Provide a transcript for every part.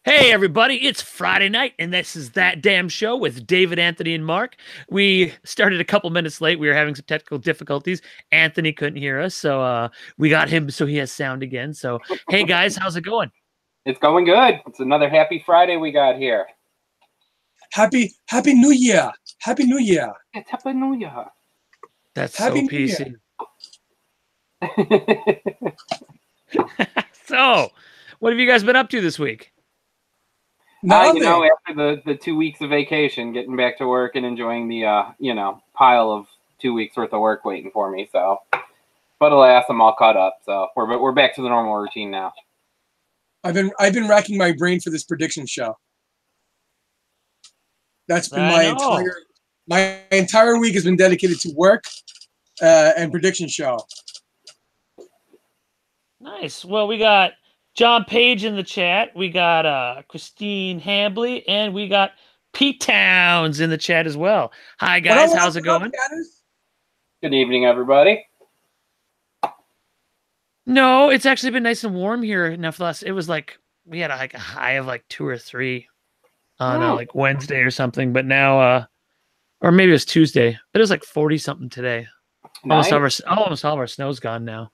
Hey, everybody, it's Friday night, and this is That Damn Show with David, Anthony, and Mark. We started a couple minutes late. We were having some technical difficulties. Anthony couldn't hear us, so we got him so he has sound again. So, hey, guys, how's it going? It's going good. It's another happy Friday we got here. Happy New Year. Happy New Year. It's Happy New Year. That's Happy so New PC. So, what have you guys been up to this week? Nothing. After the 2 weeks of vacation, getting back to work and enjoying the pile of 2 weeks worth of work waiting for me. So, but alas, I'm all caught up. So we're back to the normal routine now. I've been racking my brain for this prediction show. That's been my entire week has been dedicated to work and prediction show. Nice. Well, we got John Page in the chat. We got Christine Hambley, and we got Pete Towns in the chat as well. Hi, guys. How's it going? Good evening, everybody. No, it's actually been nice and warm here. Now, for us, it was like we had a high of like 2 or 3 on like Wednesday or something. But now, or maybe it was Tuesday. But it was like 40 something today. Nice. Almost all of our snow's gone now.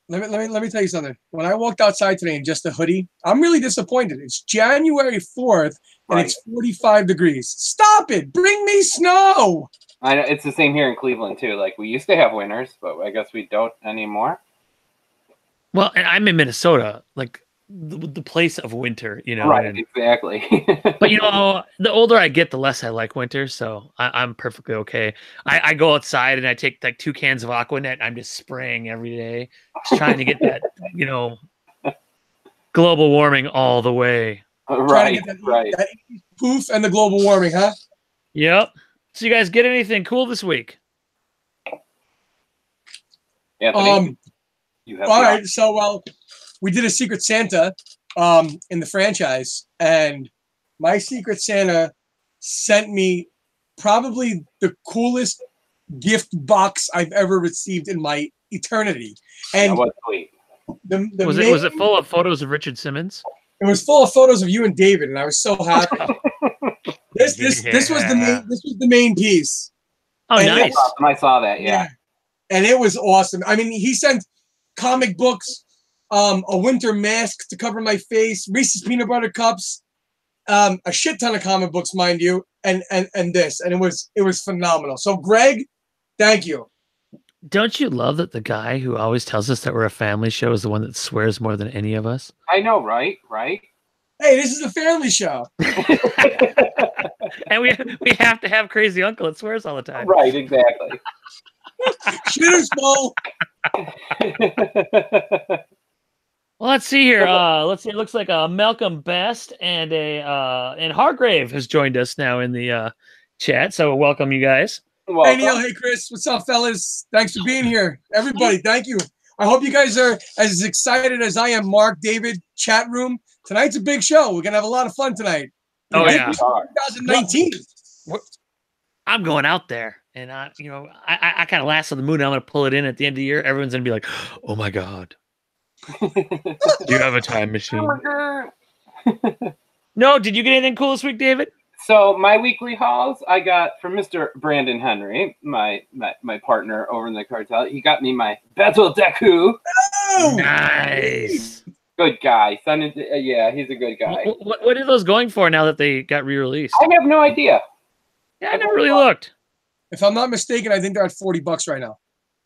Let me tell you something. When I walked outside today in just a hoodie, I'm really disappointed. It's January 4th and It's 45 degrees. Stop it! Bring me snow. I know it's the same here in Cleveland too. Like we used to have winters, but I guess we don't anymore. Well, and I'm in Minnesota, like the place of winter, you know. Right, exactly. But you know, the older I get, the less I like winter, so I'm perfectly okay. I go outside and I take like 2 cans of Aquanet. And I'm just spraying every day, just trying to get that, you know, global warming all the way. Right. That poof and the global warming, huh? Yep. So you guys get anything cool this week? Anthony, all right. So we did a Secret Santa in the franchise, and my Secret Santa sent me probably the coolest gift box I've ever received in my eternity. And was sweet. Was it full of photos of Richard Simmons? It was full of photos of you and David, and I was so happy. This was the main piece. Oh, and nice! I saw that. Yeah, and it was awesome. I mean, he sent comic books, a winter mask to cover my face, Reese's peanut butter cups, a shit ton of comic books, mind you, and this, and it was phenomenal. So, Greg, thank you. Don't you love that the guy who always tells us that we're a family show is the one that swears more than any of us? I know, right? Right. Hey, this is a family show. And we have to have crazy uncle that swears all the time. Right, exactly. Shooter's ball. Well, let's see here. Let's see. It looks like Malcolm Best and and Hargrave has joined us now in the chat. So welcome, you guys. Welcome. Hey Neil, hey Chris, what's up, fellas? Thanks for being here, everybody. Thank you. I hope you guys are as excited as I am. Mark, David, chat room. Tonight's a big show. We're gonna have a lot of fun tonight. Oh yeah, 2019. I'm going out there, and I kind of last on the moon. I'm gonna pull it in at the end of the year. Everyone's gonna be like, "Oh my god, you have a time machine." No, did you get anything cool this week, David? So my weekly hauls I got from Mr. Brandon Henry, my partner over in the cartel. He got me my Bezel Deku. Oh, nice. Good guy. Yeah, he's a good guy. What are those going for now that they got re-released? I have no idea. Yeah, I never really looked. If I'm not mistaken, I think they're at $40 right now.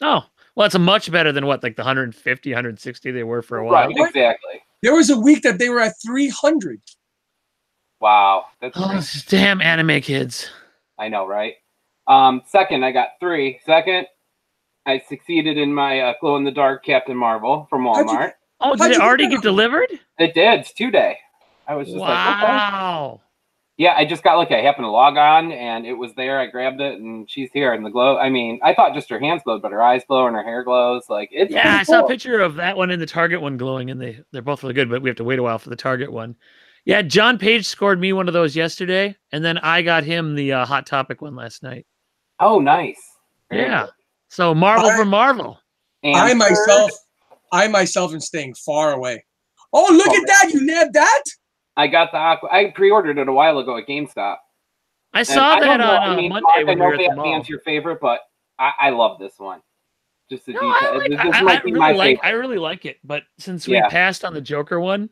Oh, well, it's a much better than what, like the 150, 160 they were for a while. Right, exactly. There was a week that they were at 300. Wow. That's damn anime kids. I know, right? Second, I got 3. Second, I succeeded in my glow-in-the-dark Captain Marvel from Walmart. Did it already get delivered? It did. It's 2 day. I was just like, wow. Okay. Yeah, I just got lucky. I happened to log on, and it was there. I grabbed it, and she's here. And the glow, I mean, I thought just her hands glowed, but her eyes glow and her hair glows. Like, it's I saw a picture of that one and the Target one glowing, and they're both really good, but we have to wait a while for the Target one. Yeah, John Page scored me one of those yesterday, and then I got him the Hot Topic one last night. Oh, nice. Yeah. So Marvel for Marvel. And I myself am staying far away. Oh, look at that. You nabbed that? I got the Aqua. I pre-ordered it a while ago at GameStop. I saw that on Monday Mark, when we were at the that mall. man's your favorite, but I love this one. Just the No, detail. I really like it, but since we passed on the Joker one,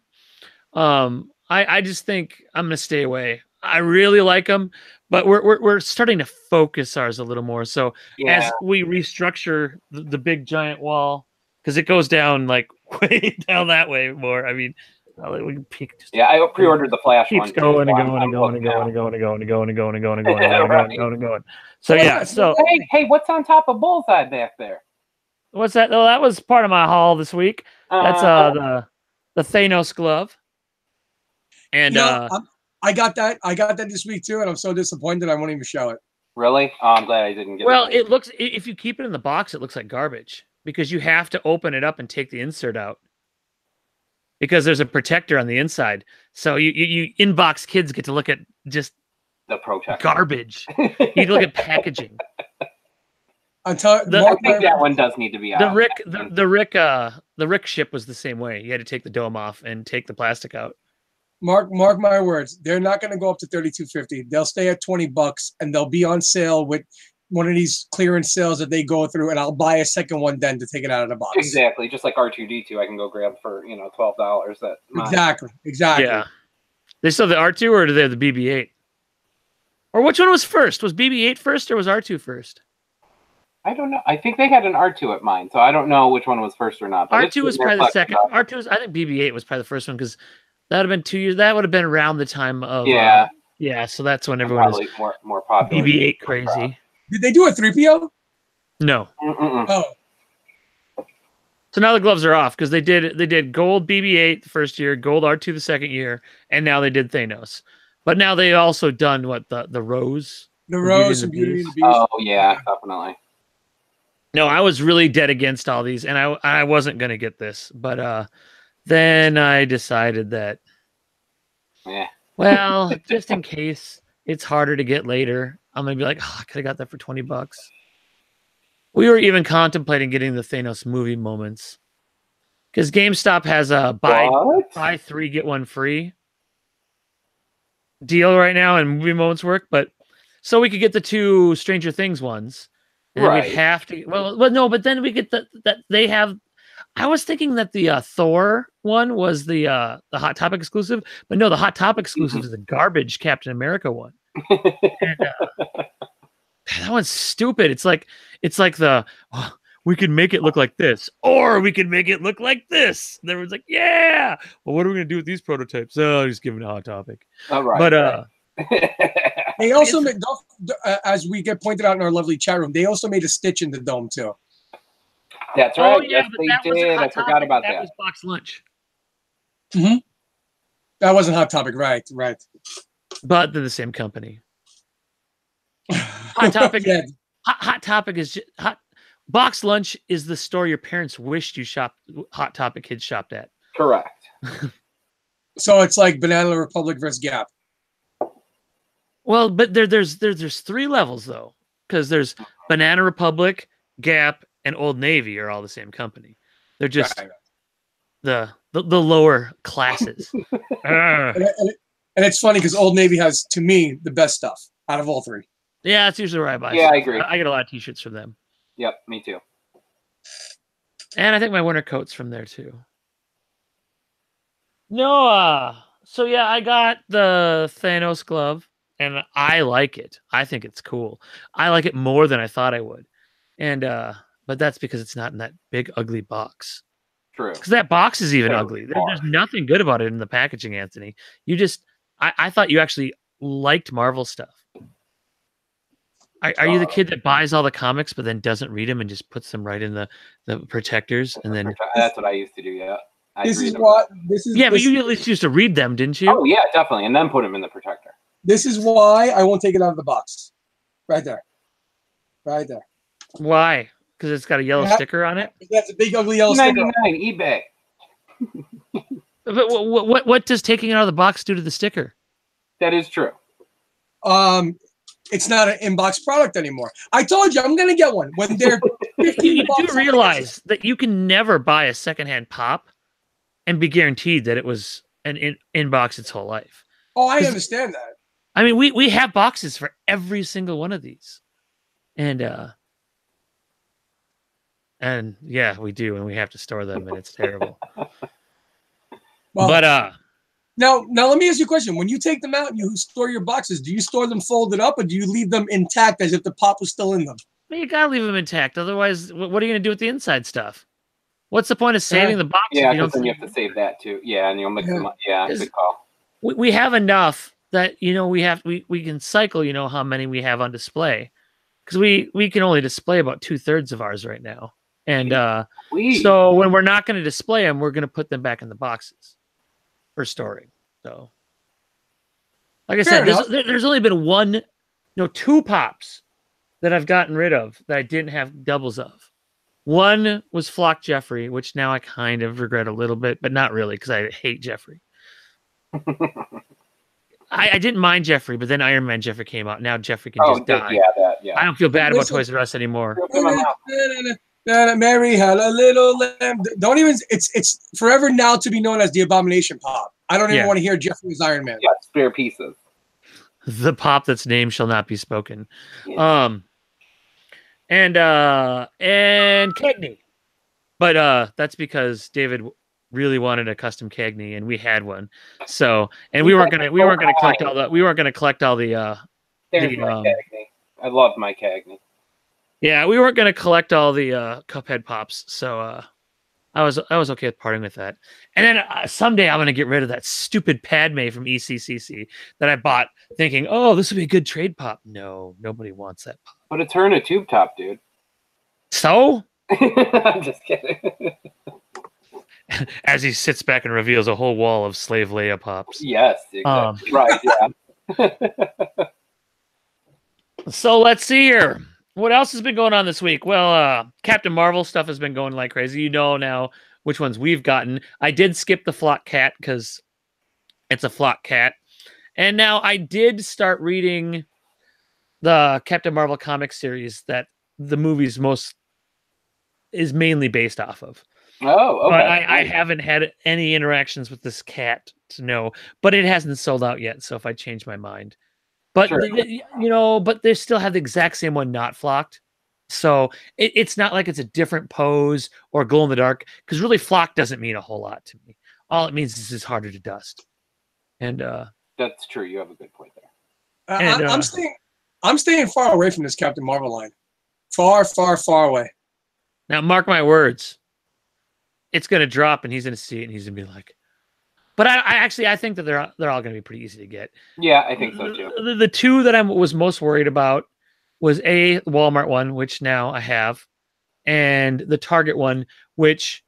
I just think I'm gonna stay away. I really like them, but we're starting to focus ours a little more. So as we restructure the big giant wall, because it goes down like way down that way more. I mean, we can peek. I pre-ordered the Flash one. Keeps going and going and going and going and going and going and going and going and going and going and going and going and going. So yeah. So hey, what's on top of Bullseye back there? What's that? Oh, that was part of my haul this week. That's the Thanos glove. And I got that. I got that this week too, and I'm so disappointed I won't even show it. Really? Oh, I'm glad I didn't get it. Well, it looks, if you keep it in the box, it looks like garbage because you have to open it up and take the insert out because there's a protector on the inside. So you inbox kids get to look at just the protector garbage. You need to look at packaging. I think that one does need to be out. The Rick ship was the same way. You had to take the dome off and take the plastic out. Mark my words. They're not going to go up to $32.50. They'll stay at $20, and they'll be on sale with one of these clearance sales that they go through. And I'll buy a second one then to take it out of the box. Exactly, just like R2D2, I can go grab for $12. Exactly. Yeah. They still have the R2, or do they have the BB-8? Or which one was first? Was BB-8 first, or was R2 first? I don't know. I think they had an R2 at mine, so I don't know which one was first or not. R2 was probably the second. R2 was, I think BB-8 was probably the first one because that would have been 2 years. That would have been around the time of so that's when everyone was more popular. BB-8 crazy. Did they do a 3PO? No. Oh. So now the gloves are off because they did gold BB-8 the first year, gold R2 the second year, and now they did Thanos. But now they also done what the Rose. The Rose and Beauty and the Beast. Oh yeah, definitely. No, I was really dead against all these, and I wasn't gonna get this, but then I decided that, well, just in case it's harder to get later, I'm gonna be like, I could have got that for $20. We were even contemplating getting the Thanos movie moments because GameStop has a buy 3 get 1 free deal right now, and movie moments work, but so we could get the 2 Stranger Things ones. And we'd have to. Well, no, but then we get that they have. I was thinking that the Thor one was the Hot Topic exclusive, but no, the Hot Topic exclusive is the garbage Captain America one. And, that one's stupid. It's like we could make it look like this, or we could make it look like this. And everyone's like, yeah. Well, what are we gonna do with these prototypes? Oh, just give it a Hot Topic. All right. But they also made, as we get pointed out in our lovely chat room, they also made a Stitch in the dome too. That's right. Oh, yeah, yes, they did. I forgot about that. That was Box Lunch. That wasn't Hot Topic, right? But they're the same company. Hot Topic. Hot Topic is just, Box Lunch is the store your parents wished you Hot Topic kids shopped at. Correct. So it's like Banana Republic versus Gap. Well, but there's 3 levels though, because there's Banana Republic, Gap, and Old Navy are all the same company. They're just the lower classes. And it's funny because Old Navy has, to me, the best stuff out of all 3. Yeah, that's usually where I buy. Yeah, stuff. I agree. I get a lot of T-shirts from them. Yep, me too. And I think my winter coat's from there too. No, so yeah, I got the Thanos glove, and I like it. I think it's cool. I like it more than I thought I would, and but that's because it's not in that big ugly box. True. Because that box is even ugly. There's nothing good about it in the packaging, Anthony. You just, I thought you actually liked Marvel stuff. Are you the kid that buys all the comics but then doesn't read them and just puts them right in the protectors and then? That's what I used to do. Yeah. But you at least used to read them, didn't you? Oh yeah, definitely, and then put them in the protector. This is why I won't take it out of the box. Right there. Why? Because it's got a yellow sticker on it. That's a big ugly yellow sticker. eBay. But what does taking it out of the box do to the sticker? That is true. It's not an inbox product anymore. I told you I'm gonna get one when they're. You do realize that you can never buy a secondhand pop and be guaranteed that it was an inbox its whole life. Oh, I understand that. I mean, we have boxes for every single one of these, and yeah, we do, and we have to store them, and it's terrible. Well, but now let me ask you a question. When you take them out and you store your boxes, do you store them folded up or do you leave them intact as if the pop was still in them? you gotta leave them intact. Otherwise, what are you gonna do with the inside stuff? What's the point of saving the box? Yeah, because then you have to save that too. Yeah, and you'll mix them up. Yeah, good call. We have enough that we can cycle. You know how many we have on display, because we can only display about 2/3 of ours right now, and so when we're not going to display them, we're going to put them back in the boxes for storing. So, like I said, there's only been two pops that I've gotten rid of that I didn't have doubles of. One was Flock Jeffrey, which now I kind of regret a little bit, but not really because I hate Jeffrey. I didn't mind Jeffrey, but then Iron Man Jeffrey came out. Now Jeffrey can just die. Yeah. I don't feel bad about Toys R Us anymore. Mary had a little lamb. Don't even. It's forever now to be known as the Abomination Pop. I don't even want to hear Jeffrey as Iron Man. Yeah, spare pieces. The pop that's name shall not be spoken. Yeah. And Cagney, but that's because David really wanted a custom Cagney and we had one. So, and we weren't gonna collect all the There's my Cagney. I love my Cagney. Yeah, we weren't gonna collect all the Cuphead pops. So I was okay with parting with that. And then someday I'm gonna get rid of that stupid Padme from ECCC that I bought, thinking, oh, this would be a good trade pop. No, nobody wants that pop. But it's her in a tube top, dude. So? I'm just kidding. As he sits back and reveals a whole wall of Slave Leia pops. Yes, exactly. Right, yeah. So let's see here. What else has been going on this week? Well, Captain Marvel stuff has been going like crazy. You know now which ones we've gotten. I did skip the Flock Cat because it's a Flock Cat. And now I did start reading the Captain Marvel comic series that the movie's is mainly based off of. Oh, okay. But I haven't had any interactions with this cat to know, but it hasn't sold out yet. So if I change my mind, but sure. But they still have the exact same one, not flocked. So it's not like it's a different pose or glow in the dark, because really flock doesn't mean a whole lot to me. All it means is it's harder to dust. And that's true. You have a good point there. I'm staying far away from this Captain Marvel line. Far, far, far away. Now, mark my words. It's going to drop, and he's going to see it, and he's going to be like, but I think that they're all going to be pretty easy to get. Yeah, I think so, too. The two that I was most worried about was the Walmart one, which now I have, and the Target one, which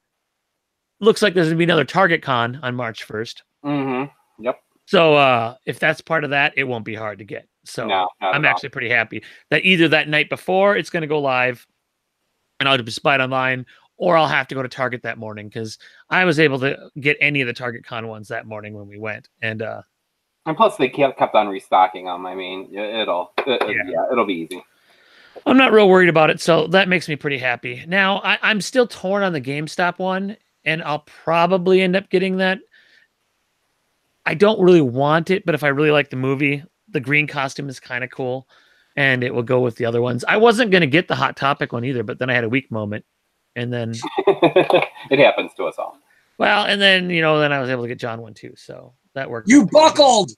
looks like there's going to be another Target Con on March 1st. Mm-hmm. Yep. So if that's part of that, it won't be hard to get. So no, I'm actually pretty happy that either that night before it's going to go live and I'll just buy it online, or I'll have to go to Target that morning, because I was able to get any of the Target Con ones that morning when we went. And plus they kept on restocking them. I mean, it'll be easy. I'm not real worried about it, so that makes me pretty happy. Now, I'm still torn on the GameStop one, and I'll probably end up getting that. I don't really want it, but if I really like the movie, the green costume is kind of cool, and it will go with the other ones. I wasn't going to get the Hot Topic one either, but then I had a weak moment, and then... it happens to us all. Well, and then, then I was able to get John one too, so that worked. You buckled!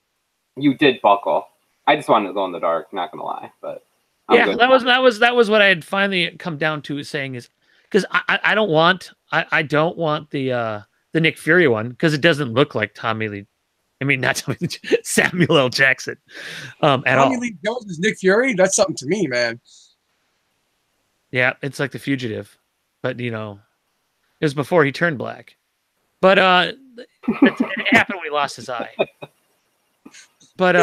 You did buckle. I just wanted to go in the dark, not going to lie, but... that was what I had finally come down to saying is, because I don't want the Nick Fury one, because it doesn't look like Tommy Lee. I mean, not Tommy Lee, Samuel L. Jackson at all. Tommy Lee Jones is Nick Fury? That's something to me, man. Yeah, it's like The Fugitive, but it was before he turned black. But it happened when he lost his eye. But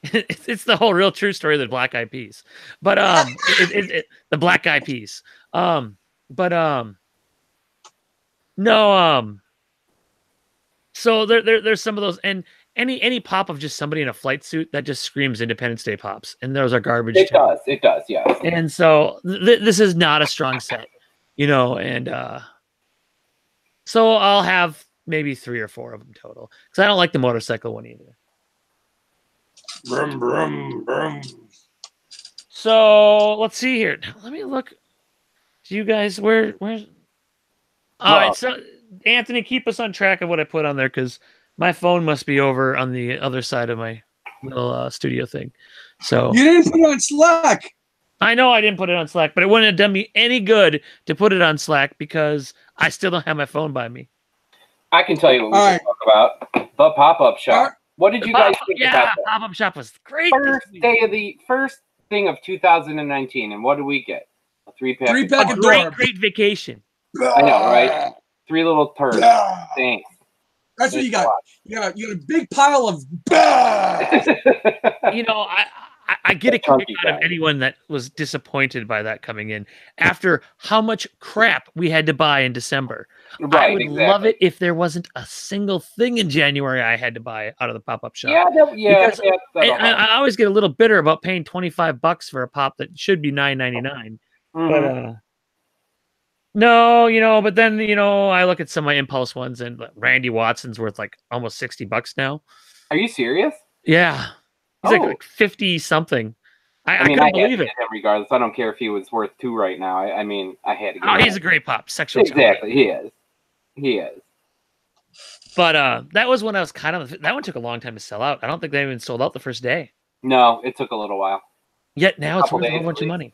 it's the whole real true story of the Black Eyed Peas. But the Black Eyed Peas. So there's some of those, and any pop of just somebody in a flight suit that just screams Independence Day pops, and those are garbage. It does, yes. And so this is not a strong set, and So I'll have maybe 3 or 4 of them total because I don't like the motorcycle one either. Brum, brum, brum. So let's see here. Now, let me look. Do you guys where's all right? So Anthony, keep us on track of what I put on there because my phone must be over on the other side of my little studio thing. So You didn't put it on Slack. I know I didn't put it on Slack, but it wouldn't have done me any good to put it on Slack because I still don't have my phone by me. I can tell you what we can talk about. The pop-up shop. What did you guys think about that? Pop-up shop was great. First thing of 2019, and what did we get? A 3-pack. 3-pack of great vacation. I know, right? 3 little turds. Thanks. That's what you got. You got a big pile of. You know, I get a kick out of anyone that was disappointed by that coming in after how much crap we had to buy in December. Right, I would love it if there wasn't a single thing in January I had to buy out of the pop-up shop. Because I always get a little bitter about paying $25 for a pop that should be $9.99. But no, you know, but then, you know, I look at some of my impulse ones and Randy Watson's worth like almost $60 now. Are you serious? Yeah. He's like 50 something. I couldn't believe it. Regardless, I don't care if he was worth 2 right now. I mean, I had to get he's a great pop. Sexual exactly. He is. He is. But that was when I was kind of that one took a long time to sell out. I don't think they even sold out the first day. No, it took a little while. Yet now it's worth a whole bunch of money.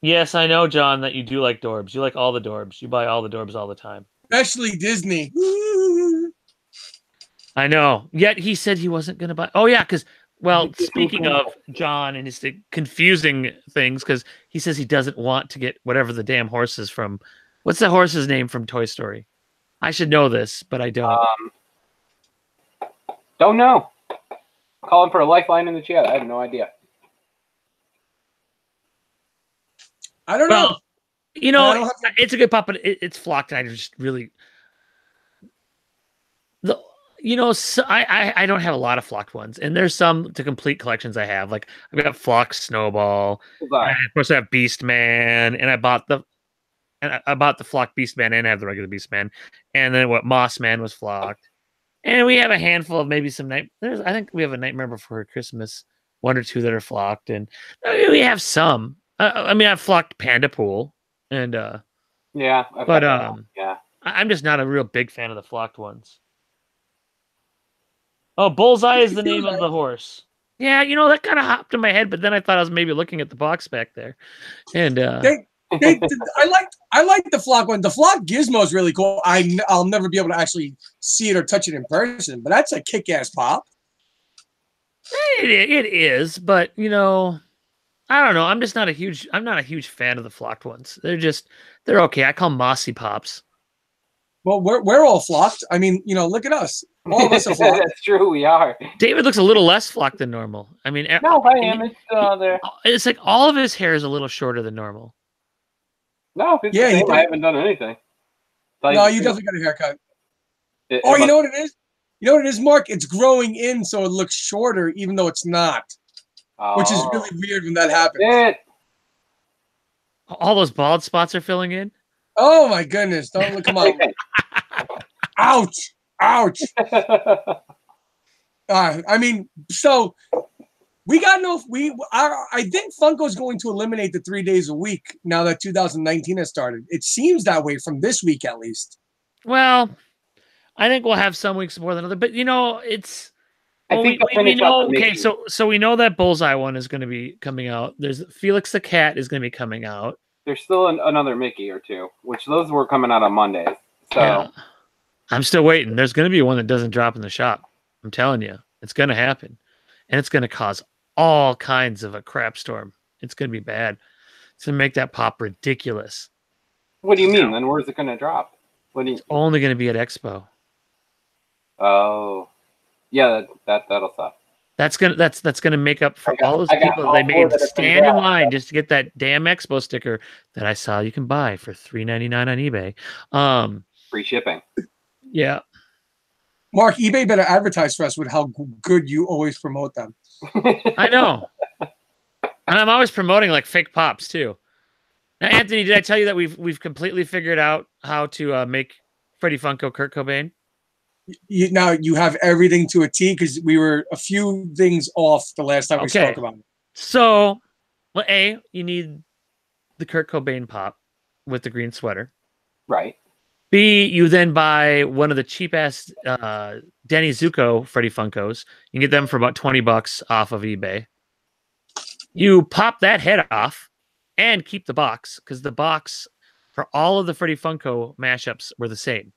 Yes, I know, John, that you do like Dorbs. You like all the Dorbs. You buy all the Dorbs all the time. Especially Disney. I know. Yet he said he wasn't going to buy. Oh, yeah, because, well, speaking of John and his confusing things, because he says he doesn't want to get whatever the damn horse is from. What's the horse's name from Toy Story? I should know this, but I don't. Don't know. Calling for a lifeline in the chat. I have no idea. I don't know. You know, it's a good pop, but it's flocked, and I just really... You know, so I don't have a lot of flocked ones, and there's some to complete collections I have. Like I've got Flock Snowball, and of course I have Beast Man, and I bought the Flock Beast Man and I have the regular Beast Man, and then Moss Man was flocked, and we have a handful of maybe some I think we have a Nightmare Before Christmas, 1 or 2 that are flocked, and we have some. I mean, I've flocked Panda Pool, and yeah, but I'm just not a real big fan of the flocked ones. Oh, Bullseye is the name of the horse. Yeah, you know, that kind of hopped in my head, but then I thought I was maybe looking at the box back there. And I like the flock one. The flock gizmo is really cool. I'll never be able to actually see it or touch it in person, but that's a kick-ass pop. It is, but you know, I don't know. I'm not a huge fan of the flocked ones. They're okay. I call them mossy pops. Well, we're all flocked. I mean, you know, look at us. All of us are flocked. That's true. We are. David looks a little less flocked than normal. I mean, no, I am. It's there. It's like all of his hair is a little shorter than normal. No, it's the same. I haven't done anything. No, you definitely got a haircut. You know what it is? You know what it is, Mark? It's growing in, so it looks shorter, even though it's not. Which is really weird when that happens. All those bald spots are filling in? Oh my goodness! Don't look. Come on! Ouch! Ouch! I mean, so we got no. I think Funko's going to eliminate the 3 days a week now that 2019 has started. It seems that way from this week at least. Well, I think we'll have some weeks more than other, but you know, it's. I think we know. Okay, so we know that Bullseye one is going to be coming out. There's Felix the Cat is going to be coming out. There's still another Mickey or 2, which those were coming out on Mondays. So yeah. I'm still waiting. There's going to be one that doesn't drop in the shop. I'm telling you, it's going to happen, and it's going to cause all kinds of a crap storm. It's going to be bad. It's going to make that pop ridiculous. What do you mean? Then where's it going to drop? It's only going to be at Expo. Oh, yeah, that'll suck. That's gonna make up for all those people they made stand in line just to get that damn Expo sticker that I saw you can buy for $3.99 on eBay. Free shipping. Yeah. Mark, eBay better advertise for us with how good you always promote them. I know. And I'm always promoting like fake pops too. Now, Anthony, did I tell you that we've completely figured out how to make Freddie Funko Kurt Cobain? Now you have everything to a T because we were a few things off the last time we spoke about it. So, well, A, you need the Kurt Cobain pop with the green sweater. Right. B, you then buy one of the cheap ass Danny Zuko Freddy Funkos. You can get them for about $20 off of eBay. You pop that head off and keep the box because the box for all of the Freddy Funko mashups were the same.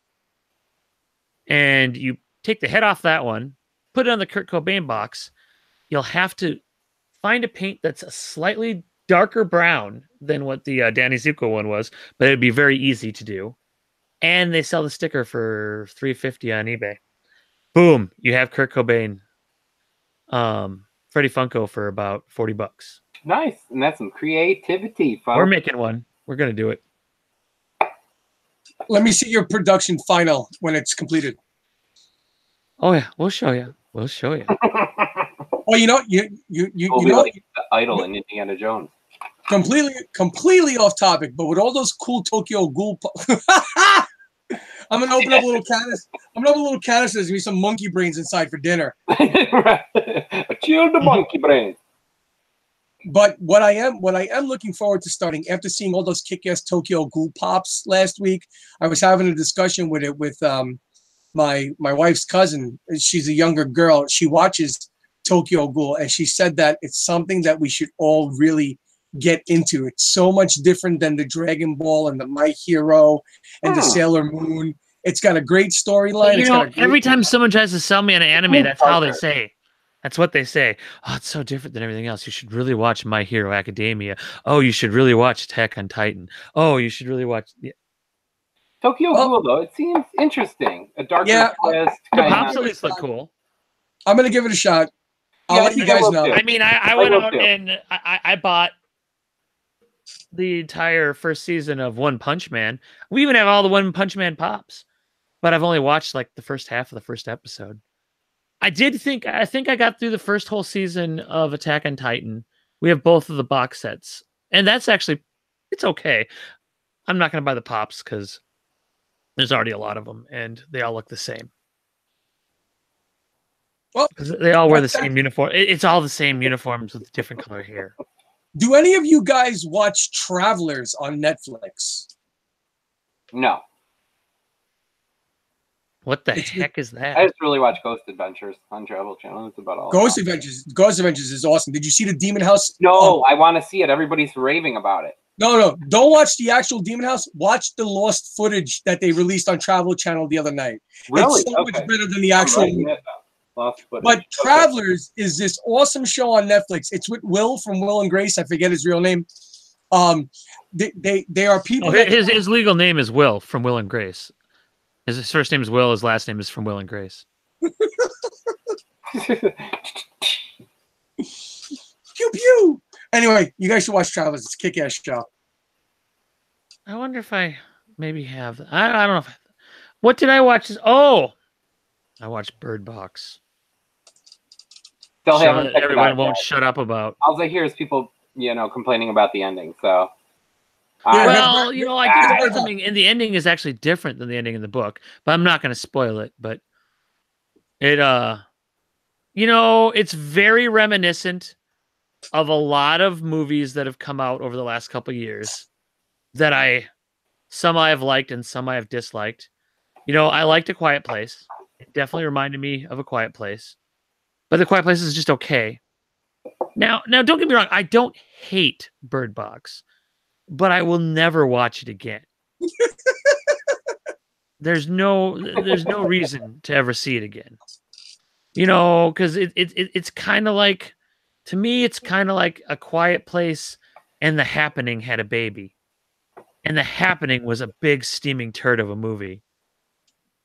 And you take the head off that one, put it on the Kurt Cobain box. You'll have to find a paint that's a slightly darker brown than what the Danny Zuko one was, but it'd be very easy to do. And they sell the sticker for $3.50 on eBay. Boom! You have Kurt Cobain, Freddie Funko for about $40. Nice, and that's some creativity, folks. We're making one. We're gonna do it. Let me see your production final when it's completed. Oh yeah, we'll show you. We'll show you. Well, you know, you know, like the idol in Indiana Jones. Completely off topic, but with all those cool Tokyo Ghoul, I'm gonna open up a little canister. I'm gonna open a little canister. There's gonna be some monkey brains inside for dinner. Chill the monkey brains. But what I am looking forward to starting after seeing all those kick-ass Tokyo Ghoul pops last week. I was having a discussion with my wife's cousin. She's a younger girl. She watches Tokyo Ghoul, and she said that it's something that we should all really get into. It's so much different than the Dragon Ball and the My Hero and the Sailor Moon. It's got a great storyline. You know, every time someone tries to sell me an anime, that's how they say. That's what they say. Oh, it's so different than everything else. You should really watch My Hero Academia. Oh, you should really watch Attack on Titan. Oh, you should really watch... Yeah. Tokyo Ghoul, though, it seems interesting. A darker twist. The pops at least look cool. I'm going to give it a shot. I'll let you guys know. I mean, I went out and I bought the entire first season of One Punch Man. We even have all the One Punch Man pops, but I've only watched like the first half of the first episode. I think I got through the first whole season of Attack on Titan. We have both of the box sets, and that's actually, it's okay. I'm not going to buy the pops because there's already a lot of them, and they all look the same. Well, because they all wear the same uniform. It's all the same uniforms with different color hair. Do any of you guys watch Travelers on Netflix? No. What the heck is that? I just really watch Ghost Adventures on Travel Channel. That's about all. Ghost Adventures is awesome. Did you see the Demon House? No, I want to see it. Everybody's raving about it. No. Don't watch the actual Demon House. Watch the lost footage that they released on Travel Channel the other night. Really? It's so much better than the actual movie. Lost footage. But Travelers is this awesome show on Netflix. It's with Will from Will and Grace. I forget his real name. They are people. His legal name is Will from Will and Grace. His first name is Will. His last name is from Will and Grace. Pew pew. Anyway, you guys should watch Travelers. It's a kick-ass show. I wonder if I maybe have. I don't know. What did I watch? Oh, I watched Bird Box. Still haven't. Everyone won't shut up about. All I hear is people, complaining about the ending. So. Well, I did something, and the ending is actually different than the ending in the book, but I'm not going to spoil it. But it, it's very reminiscent of a lot of movies that have come out over the last couple of years that some I have liked and some I have disliked. I liked A Quiet Place. It definitely reminded me of A Quiet Place, but The Quiet Place is just okay. Now, don't get me wrong. I don't hate Bird Box. But I will never watch it again. There's no reason to ever see it again. Because it's kind of like, to me, it's kind of like A Quiet Place and The Happening had a baby. And The Happening was a big steaming turd of a movie.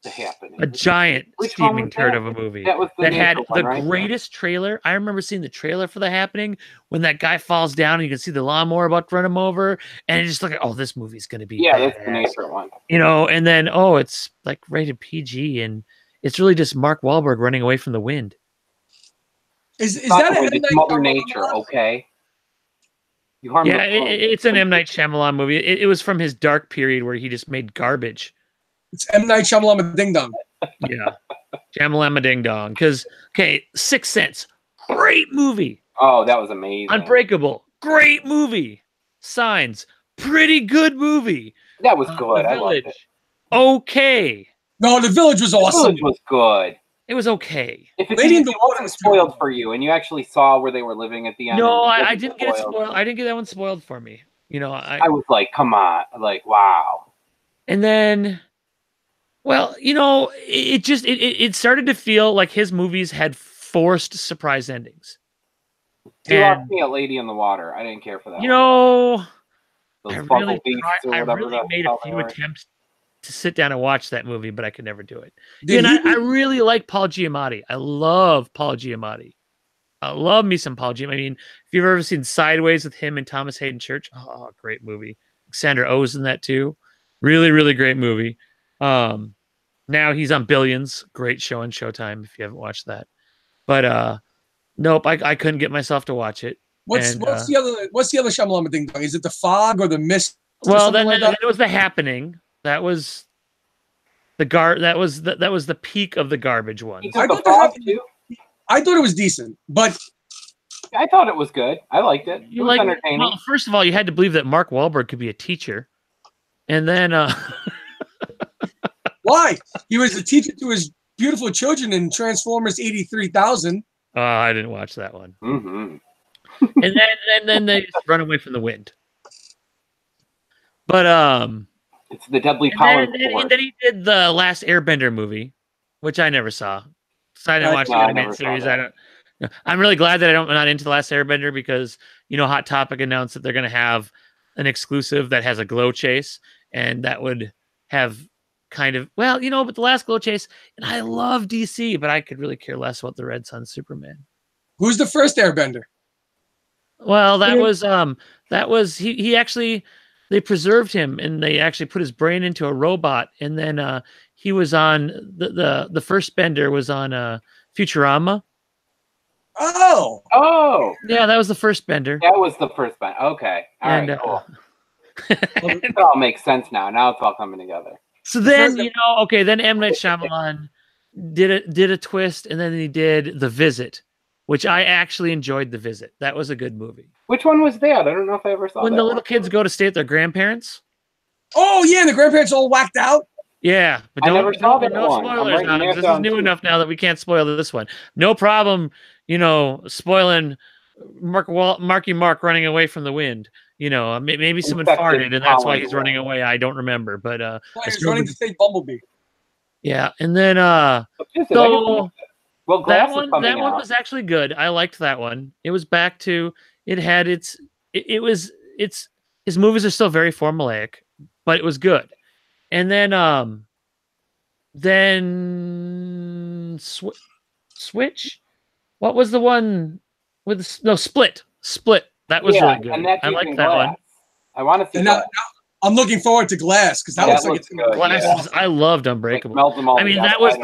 The Happening. A giant steaming turd of a movie that had the greatest trailer. I remember seeing the trailer for The Happening when that guy falls down and you can see the lawnmower about to run him over, and it's just like, oh, this movie's gonna be that's the nature one. And then it's like rated PG, and it's really just Mark Wahlberg running away from the wind. Is that Mother Nature? Okay. You harmed Yeah, the point. it's an M. Night Shyamalan movie. It was from his dark period where he just made garbage. It's M. Night Shyamalan Ding Dong. Yeah. Shamalama Ding Dong. Because, okay, Sixth Sense, great movie. Oh, that was amazing. Unbreakable, great movie. Signs, pretty good movie. That was good. The I loved it. Village, okay. No, The Village was The awesome. Village was good. It was okay. If Lady in it the Water wasn't was spoiled good. for you, and you actually saw where they were living at the end. No, and it I wasn't didn't get it spoiled. I didn't get that one spoiled for me. You know, I was like, come on, like, wow. And then, well, you know, it started to feel like his movies had forced surprise endings. You lost me at Lady in the Water. I didn't care for that. You know, Those I Funko beasts or I whatever really the made hell a they few were. attempts to sit down and watch that movie, but I could never do it. Did And he I really like Paul Giamatti. I love Paul Giamatti. I love me some Paul Giamatti. I mean, if you've ever seen Sideways with him and Thomas Hayden Church, oh, great movie. Sandra Oh's in that too. Really, really great movie. Now he's on Billions. Great show on Showtime if you haven't watched that. But nope, I couldn't get myself to watch it. What's the other Shyamalan Ding Dong? Is it The Fog or The Mist? Well, then it was The Happening. That was that was the peak of the garbage ones. I thought it was decent, but I thought it was good. I liked it. It was entertaining. Well, first of all, you had to believe that Mark Wahlberg could be a teacher, and then why? He was a teacher to his beautiful children in Transformers 83,000. Oh, I didn't watch that one. Mm-hmm. And then they just run away from the wind. But it's the Deadly Power. And then he did the Last Airbender movie, which I never saw. So I didn't watch the animated series. I'm really glad that I'm not into the Last Airbender because Hot Topic announced that they're going to have an exclusive that has a glow chase, and that would have kind of but the last glow chase. And I love DC, but I could really care less about the Red Sun Superman. Who's the first Airbender? Well, that was he actually. They preserved him and they actually put his brain into a robot. And then he was on the first Bender was on Futurama. Oh, yeah, that was the first Bender. That was the first Bender. Okay, all right, cool. It all makes sense now. Now it's all coming together. So then then M. Night Shyamalan did a twist, and then he did The Visit, which I actually enjoyed. The Visit, that was a good movie. Which one was that? I don't know if I ever saw when that the little kids go to stay with their grandparents. Oh yeah, and the grandparents all whacked out. Yeah, but no spoilers now. This is new enough now that we can't spoil this one. No problem, spoiling Marky Mark running away from the wind. Maybe someone farted and that's why he's running away. I don't remember, but he's running to save Bumblebee. Yeah, and then well, that one was actually good. I liked that one. It was back to his movies are still very formulaic, but it was good. And then Switch. What was the one with Split? That was really good. I like that one. I want to see that. I'm looking forward to Glass because that looks like it's good. Glass. I loved Unbreakable. I mean, that was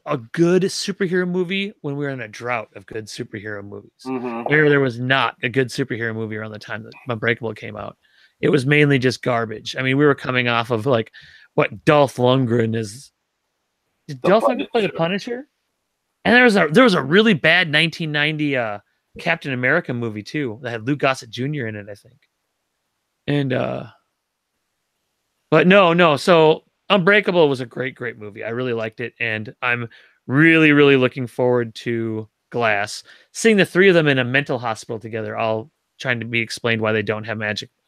a good superhero movie when we were in a drought of good superhero movies. Mm-hmm. Where there was not a good superhero movie around the time that Unbreakable came out. It was mainly just garbage. I mean, we were coming off of what Dolph Lundgren is. Did Dolph Lundgren play the Punisher? And there was a really bad 1990 Captain America movie too that had Lou Gossett Jr. in it, I think. And but no. So Unbreakable was a great movie. I really liked it, and I'm really, really looking forward to Glass. Seeing the three of them in a mental hospital together, all trying to be explained why they don't have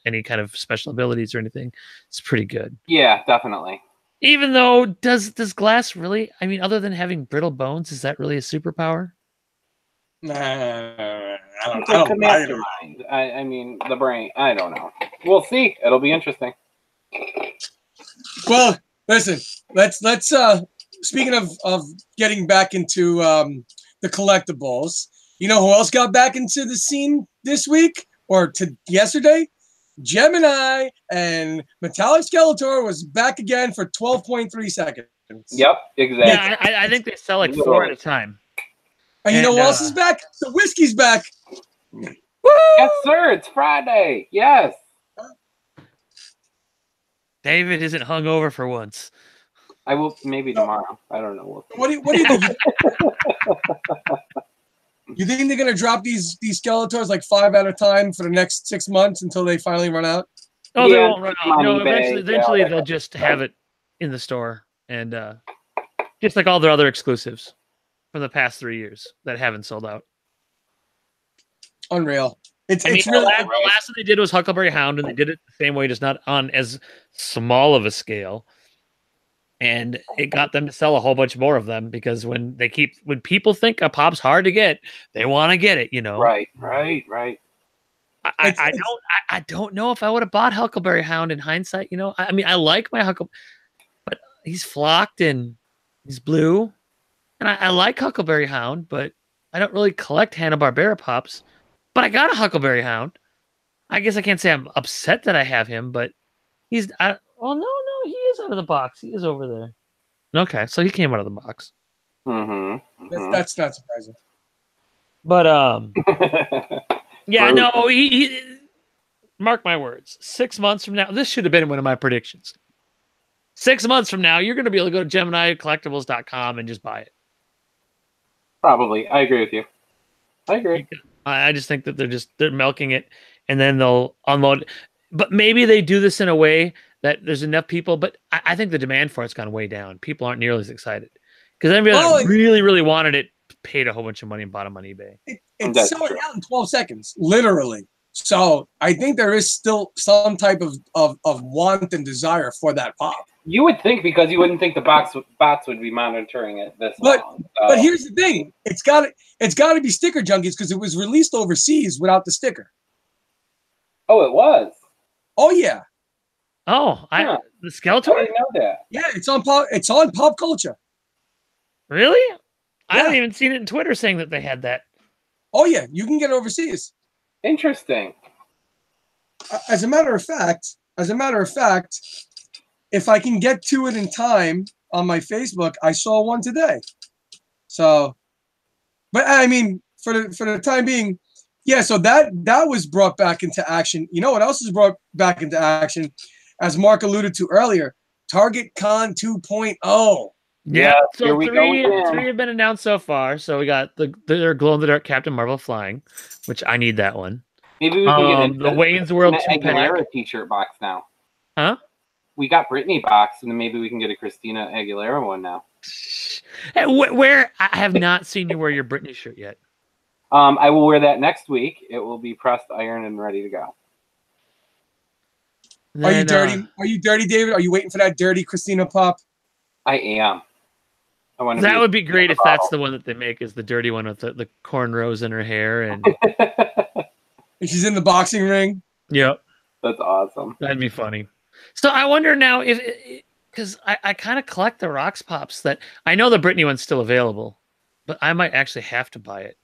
any kind of special abilities or anything. It's pretty good. Yeah, definitely. Even though, does Glass really? I mean, other than having brittle bones, is that really a superpower? I don't know. Mastermind. I mean, the brain. I don't know. We'll see. It'll be interesting. Well, listen. Let's speaking of getting back into the collectibles. You know who else got back into the scene this week or yesterday? Gemini and Metallic Skeletor was back again for 12.3 seconds. Yep, exactly. Yeah, I think they sell 4 at a time. And you know who else is back? The whiskey's back. Woo! Yes, sir. It's Friday. Yes. David isn't hungover for once. I will maybe tomorrow. I don't know. What do you think? You think they're gonna drop these Skeletors like 5 at a time for the next 6 months until they finally run out? Oh, Yeah, they won't run out. on No, eBay, eventually yeah, they'll just have it in the store, and just like all their other exclusives from the past 3 years that haven't sold out. Unreal. It's I mean, really the last thing they did was Huckleberry Hound, and they did it the same way, just not on as small of a scale. And it got them to sell a whole bunch more of them because when people think a pop's hard to get, they want to get it, you know. Right. I don't know if I would have bought Huckleberry Hound in hindsight, you know. I mean, I like my Huckleberry, but he's flocked and he's blue, and I like Huckleberry Hound, but I don't really collect Hanna-Barbera pops. But I got a Huckleberry Hound. I guess I can't say I'm upset that I have him, but no, he is out of the box. He is over there. Okay, so he came out of the box. That's not surprising. But yeah, no, he mark my words. 6 months from now, this should have been one of my predictions. 6 months from now, you're going to be able to go to GeminiCollectibles.com and just buy it. Probably, I agree with you. I agree. I just think that they're milking it, and then they'll unload it. But maybe they do this in a way that there's enough people. But I think the demand for it's gone way down. People aren't nearly as excited because everybody that really, really wanted it paid a whole bunch of money and bought them on eBay. It's selling out in 12 seconds, literally. So I think there is still some type of want and desire for that pop. You would think, because you wouldn't think the bots would be monitoring it this long. So. But here's the thing: it's got to be sticker junkies because it was released overseas without the sticker. Oh, it was. Oh yeah. Oh, the Skeletor? I didn't know that. Yeah, it's on pop culture. Really? Yeah. I haven't even seen it in Twitter saying that they had that. Oh yeah, you can get it overseas. Interesting. As a matter of fact, if I can get to it in time on my Facebook, I saw one today. So, but I mean, for the time being, yeah. So that was brought back into action. You know what else is brought back into action? As Mark alluded to earlier, Target Con 2.0. Yeah, so here we go again. 3 have been announced so far. So we got their glow-in-the-dark Captain Marvel flying, which I need that one. Maybe we can get the Wayne's World 2-pack t-shirt box now. Huh? We got Britney box, and then maybe we can get a Christina Aguilera one now. Hey, where I have not seen you wear your Britney shirt yet. I will wear that next week. It will be pressed, ironed, and ready to go. Are you dirty? Are you dirty, David? Are you waiting for that dirty Christina pop? I am. That would be great if that's the one that they make, is the dirty one with the cornrows in her hair and she's in the boxing ring. Yep, that's awesome. That'd be funny. So I wonder now because I kind of collect the Rocks pops that I know the Britney one's still available, but I might actually have to buy it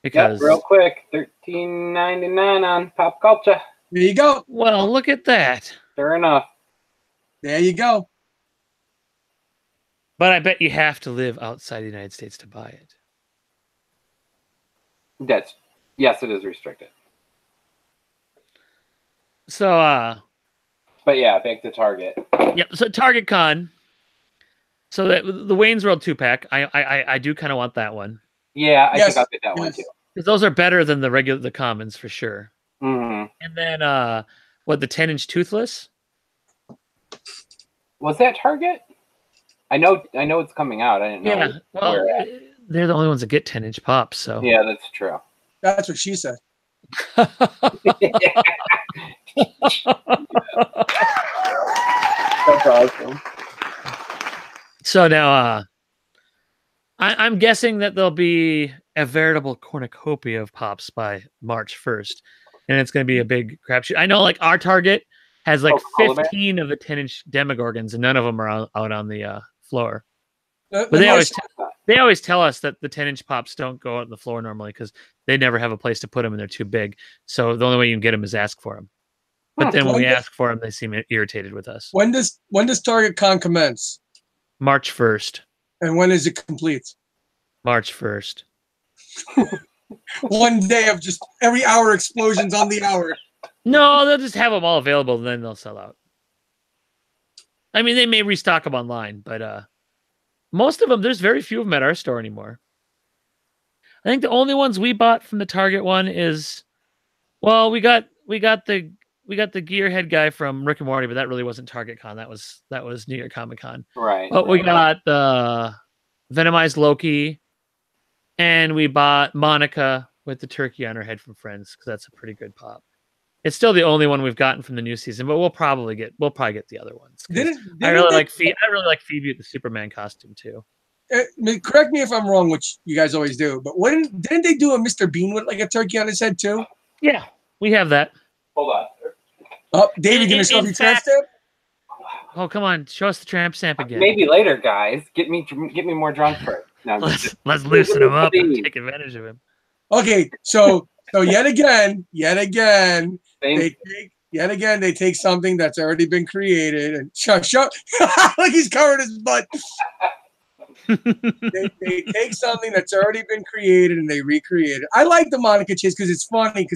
because real quick, $13.99 on Pop Culture. There you go. Well, look at that. Sure enough. There you go. But I bet you have to live outside the United States to buy it. Yes, it is restricted. So but yeah, back to Target. Yep. So Target Con. So the Wayne's World 2-pack, I do kind of want that one. Yeah, I think I'll get that one too. Because those are better than the commons for sure. Mm-hmm. And then the 10-inch Toothless? Was that Target? I know it's coming out. I didn't know. Yeah, well, they're the only ones that get 10-inch pops. So yeah, that's true. That's what she said. That's awesome. So now, I'm guessing that there'll be a veritable cornucopia of pops by March 1st, and it's going to be a big crapshoot. I know, like our Target has like 15 of the 10-inch Demogorgons, and none of them are out on the floor. But they always tell us that the 10-inch pops don't go out on the floor normally because they never have a place to put them and they're too big. So the only way you can get them is ask for them. But then when we ask for them, they seem irritated with us. When does Target Con commence? March 1st. And when is it complete? March 1st. One day of just every hour explosions on the hour. No, they'll just have them all available, and then they'll sell out. I mean, they may restock them online, but most of them, there's very few of them at our store anymore. I think the only ones we bought from the Target one is, well, we got the gearhead guy from Rick and Morty, but that really wasn't Target Con. That was New York Comic Con. Right. But we got the Venomized Loki, and we bought Monica with the turkey on her head from Friends, because that's a pretty good pop. It's still the only one we've gotten from the new season, but we'll probably get the other ones. I really like Phoebe with the Superman costume too. Correct me if I'm wrong, which you guys always do, but didn't they do a Mr. Bean with like a turkey on his head too? Yeah, we have that. Hold on. Oh, David, gonna show me tramp stamp? Oh, come on, show us the tramp stamp again. Maybe later, guys. Get me more drunk first. No, let's loosen him up and take advantage of him. Okay, so yet again, they take something that's already been created and shut. Like he's covering his butt. they take something that's already been created and they recreate it. I like the Monica chase because it's funny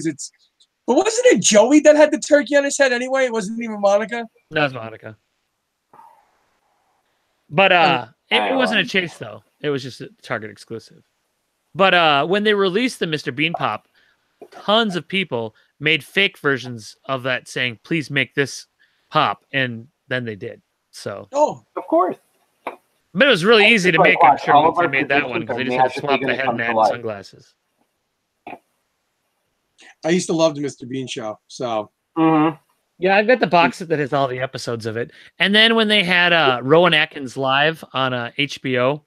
but wasn't it Joey that had the turkey on his head anyway? It wasn't even Monica. That was Monica. But it wasn't a chase though. It was just a Target exclusive. But when they released the Mr. Bean Pop, tons of people made fake versions of that saying, please make this pop, and then they did. So of course. But it was really easy to make, I'm sure, once they made that one, because they just had to swap the head and add sunglasses. I used to love the Mr. Bean show. So yeah, I've got the box set that has all the episodes of it. And then when they had Rowan Atkins live on HBO,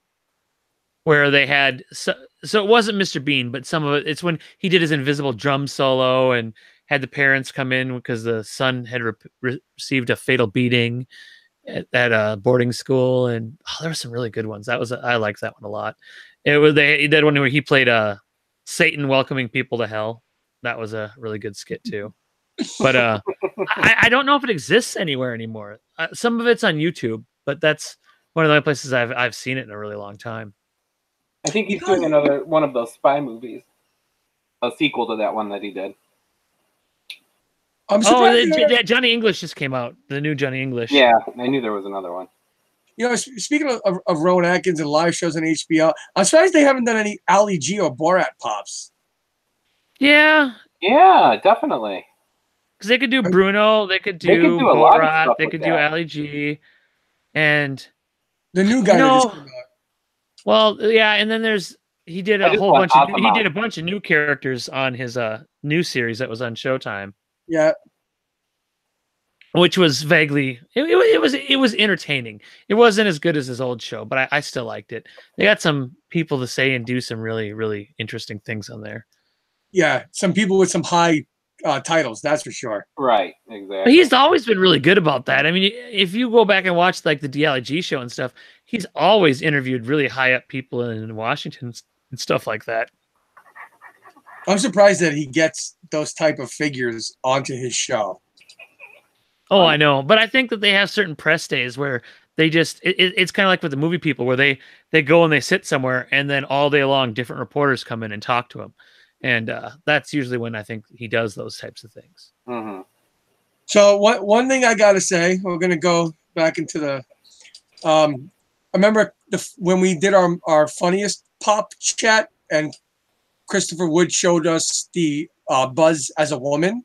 where they had so it wasn't Mr. Bean, but some of it's when he did his invisible drum solo and had the parents come in because the son had received a fatal beating at a boarding school, and there were some really good ones. I liked that one a lot. He did one where he played Satan welcoming people to hell. That was a really good skit too. But I don't know if it exists anywhere anymore. Some of it's on YouTube, but that's one of the only places I've seen it in a really long time. I think he's doing another one of those spy movies, a sequel to that one that he did. Johnny English just came out. The new Johnny English. Yeah, I knew there was another one. You know, speaking of Rowan Atkins and live shows on HBO, I'm surprised they haven't done any Ali G or Borat pops. Yeah, definitely. Because they could do Bruno, they could do Borat, they could do Ali G, and the new guy that just came out. Well, yeah, and then he did a whole bunch of new characters on his new series that was on Showtime. Yeah. Which was vaguely it was entertaining. It wasn't as good as his old show, but I still liked it. They got some people to say and do some really, really interesting things on there. Yeah, some people with some high titles, that's for sure. Right, exactly. But he's always been really good about that. I mean, if you go back and watch like the D.A.M show and stuff, he's always interviewed really high up people in Washington and stuff like that. I'm surprised that he gets those type of figures onto his show. Oh, I know. But I think that they have certain press days where they just, it's kind of like with the movie people where they go and they sit somewhere and then all day long, different reporters come in and talk to him. And that's usually when I think he does those types of things. Mm-hmm. So one thing I got to say, we're going to go back into the, I remember when we did our funniest pop chat and Christopher Wood showed us the Buzz as a woman.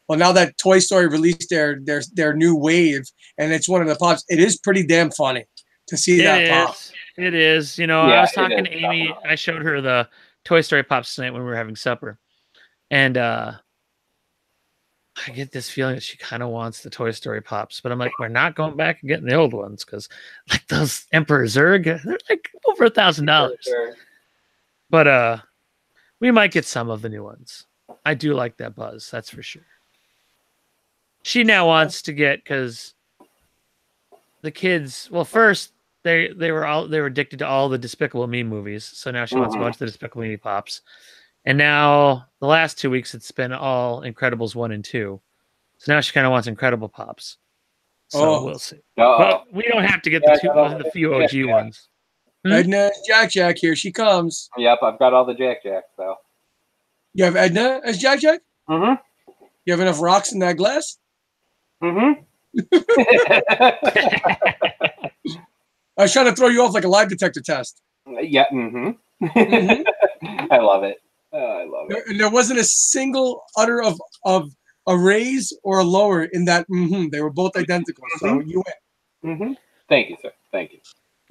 Well, now that Toy Story released their new wave, and it's one of the pops, it is pretty damn funny to see that pop. It is. You know, I was talking to Amy. Definitely. I showed her the Toy Story pops tonight when we were having supper, and I get this feeling that she kind of wants the Toy Story pops, but I'm like, we're not going back and getting the old ones because, like those Emperor Zurg, they're like over $1,000. Sure. But we might get some of the new ones. I do like that Buzz, that's for sure. She now wants to get, because the kids, well, first they were addicted to all the Despicable Me movies, so now she wants a bunch of the Despicable Me pops. And now the last 2 weeks it's been all Incredibles 1 and 2. So now she kind of wants Incredible pops. So we'll see. But we don't have to get the few OG ones. Edna, Jack, here she comes. Yep, I've got all the Jack, so. You have Edna as Jack Jack? Mm-hmm. You have enough rocks in that glass? Mm-hmm. I was trying to throw you off like a lie detector test. Yeah. Mm-hmm. Mm-hmm. I love it. I love it. There wasn't a single utter of a raise or a lower in that. Mm-hmm. They were both identical. So you win. Mm-hmm. Thank you, sir. Thank you.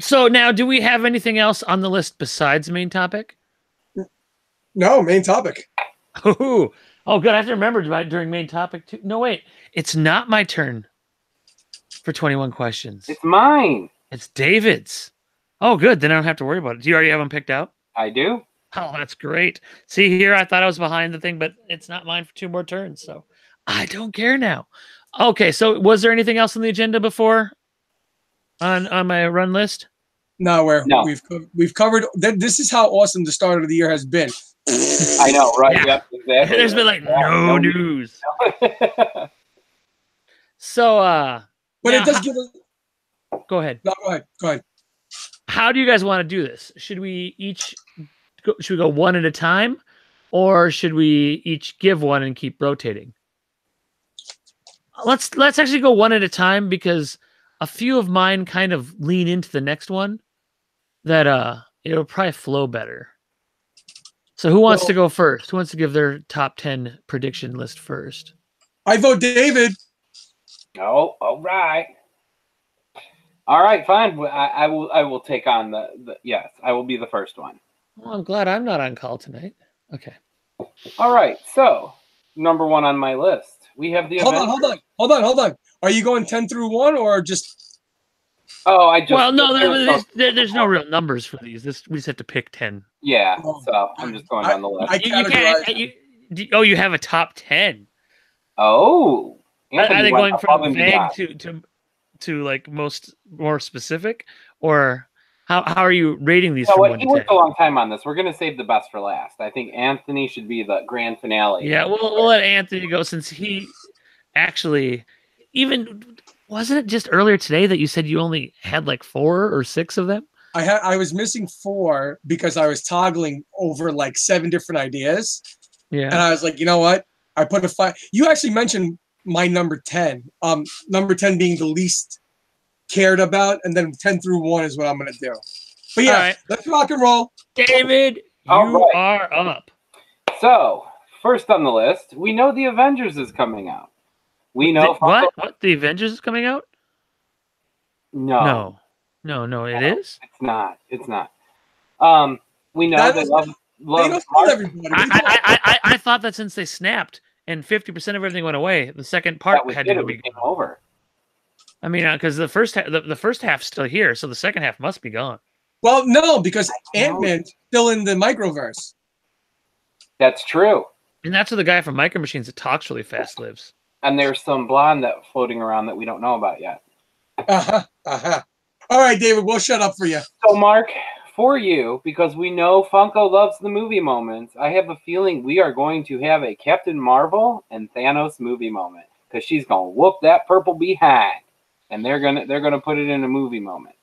So now, do we have anything else on the list besides main topic? No, main topic. Oh, good. I have to remember during main topic too. No, wait. It's not my turn for 21 questions. It's mine. It's David's. Oh, good. Then I don't have to worry about it. Do you already have them picked out? I do. Oh, that's great. See here, I thought I was behind the thing, but it's not mine for 2 more turns, so I don't care now. Okay, so was there anything else on the agenda before on my run list? No, No. we've covered. This is how awesome the start of the year has been. I know, right? Yeah. Yep, exactly. There's been like no news. So, But now, it does give us. go ahead. No, go ahead. Go ahead. How do you guys want to do this? Should we go one at a time, or should we each give one and keep rotating? Let's actually go one at a time, because a few of mine kind of lean into the next one that it'll probably flow better. So who wants to go first? Who wants to give their top 10 prediction list first? I vote David. Oh, all right. All right, fine. I will take on the yes. I will be the first one. Well, I'm glad I'm not on call tonight. Okay. All right. So, number 1 on my list, we have the Hold on. Are you going 10 through 1 or just? Oh, I just. Well, no, there's no real numbers for these. We just have to pick 10. Yeah. So I'm just going down the list. You can't. You have a top 10. Oh. Are they going from vague to like more specific, or how are you rating these? You know from what? 1 He to worked 10? a long time on this. We're gonna save the best for last. I think Anthony should be the grand finale. Yeah, we'll let Anthony go, since he actually wasn't it just earlier today that you said you only had like 4 or 6 of them? I was missing 4 because I was toggling over like 7 different ideas. Yeah. And I was like, you know what? I put a 5. You actually mentioned my number 10. Number 10 being the least cared about, and then 10 through 1 is what I'm gonna do. But yeah, right. Let's rock and roll. David, you are up. So, first on the list, we know the Avengers is coming out. We know what? The Avengers is coming out? No. No, it is? It's not. It's not. We know they love everybody. I thought that since they snapped and 50% of everything went away, the second part had to be over. I mean, because the first half's still here, so the second half must be gone. Well, no, because Ant-Man's still in the microverse. That's true. And that's where the guy from Micro Machines that talks really fast lives. And there's some blonde that floating around that we don't know about yet. All right, David, we'll shut up for you. So, Mark, for you, because we know Funko loves the movie moments, I have a feeling we are going to have a Captain Marvel and Thanos movie moment, because she's gonna whoop that purple behind, and they're gonna put it in a movie moment.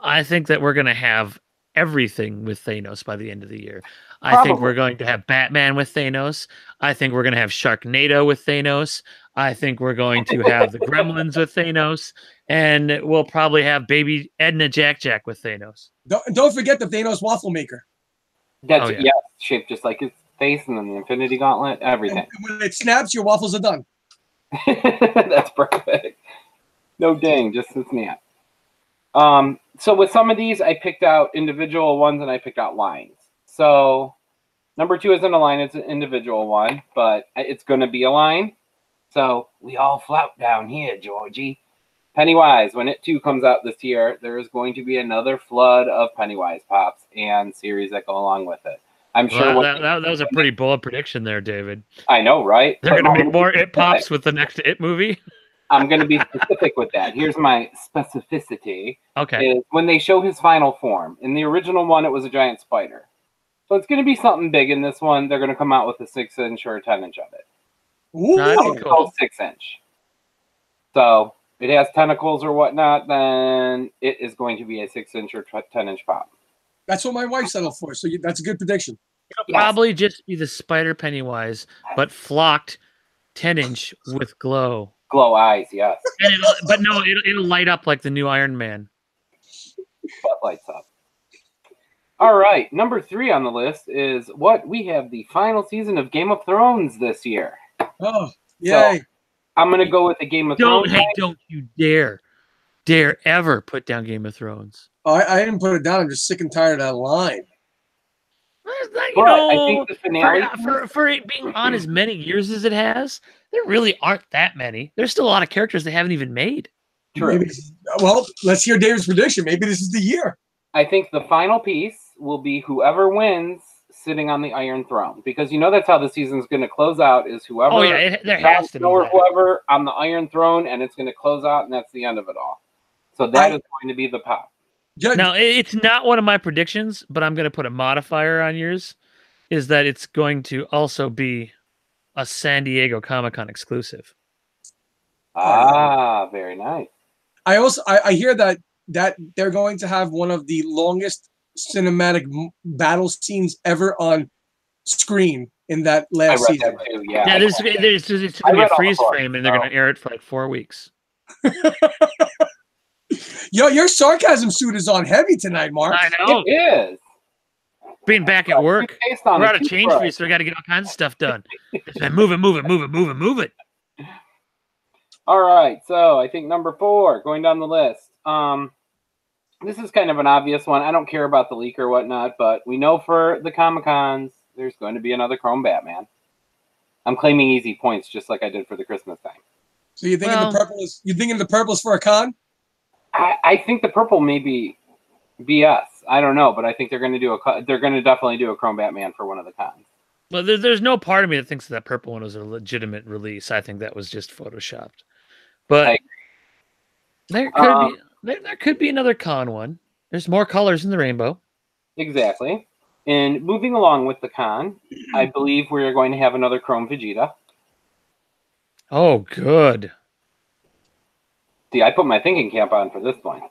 I think that we're gonna have everything with Thanos by the end of the year. I think we're going to have Batman with Thanos. I think we're going to have Sharknado with Thanos. I think we're going to have the Gremlins with Thanos. And we'll probably have baby Edna Jack with Thanos. Don't forget the Thanos waffle maker. That's shaped just like his face, and then the Infinity Gauntlet, everything. And when it snaps, your waffles are done. That's perfect. No dang, just a snap. So with some of these, I picked out individual ones and I picked out lines. So number 2 isn't a line, it's an individual one, but it's going to be a line. So we all flout down here, Georgie. Pennywise, when it 2 comes out this year, there is going to be another flood of Pennywise pops and series that go along with it. I'm sure that was a pretty bold prediction there, David. I know, right? They're going to make more It Pops with the next It movie. I'm going to be specific with that. Here's my specificity. Okay. Is when they show his final form. In the original one, it was a giant spider. So it's going to be something big in this one. They're going to come out with a 6-inch or a 10-inch of it. Ooh, cool. 6-inch. So it has tentacles or whatnot, then it is going to be a 6-inch or 10-inch pop. That's what my wife settled for. So that's a good prediction. It'll probably just be the Spider Pennywise, but flocked 10-inch with glow. Glow eyes, yes. And it'll light up like the new Iron Man. That lights up. All right, number 3 on the list is what we have the final season of Game of Thrones this year. Oh, yay! So, I'm gonna go with the Game of Thrones. Hey, don't you dare ever put down Game of Thrones. Oh, I didn't put it down. I'm just sick and tired of that line. You know, I think the finale for it being on as many years as it has, there really aren't that many. There's still a lot of characters they haven't even made. True. Maybe, well, let's hear David's prediction. Maybe this is the year. I think the final piece will be whoever wins sitting on the Iron Throne, because you know that's how the season's going to close out, is whoever. Oh yeah, there has to be or whoever on the Iron Throne, and it's going to close out, and that's the end of it all. So that is going to be the pop. Now it's not one of my predictions, but I'm going to put a modifier on yours. Is that it's going to also be a San Diego Comic-Con exclusive. Ah, very nice. I hear that they're going to have one of the longest cinematic battle scenes ever on screen in that last season. That too, yeah. There's going to be a freeze frame, and they're going to air it for like 4 weeks. Yo, your sarcasm suit is on heavy tonight, Mark. I know. It is. Being back at work, we're out of change for you, so we got to get all kinds of stuff done. Move it. All right, so I think number 4, going down the list. This is kind of an obvious one. I don't care about the leak or whatnot, but we know for the Comic-Cons, there's going to be another Chrome Batman. I'm claiming easy points, just like I did for the Christmas time. So you're thinking the purple is for a con? I think the purple may be BS. I don't know, but I think they're going to definitely do a Chrome Batman for one of the cons. Well, there's no part of me that thinks that purple one was a legitimate release. I think that was just photoshopped. But there could be another con one. There's more colors in the rainbow. Exactly. And moving along with the con, I believe we're going to have another Chrome Vegeta. Oh, good. See, I put my thinking cap on for this point.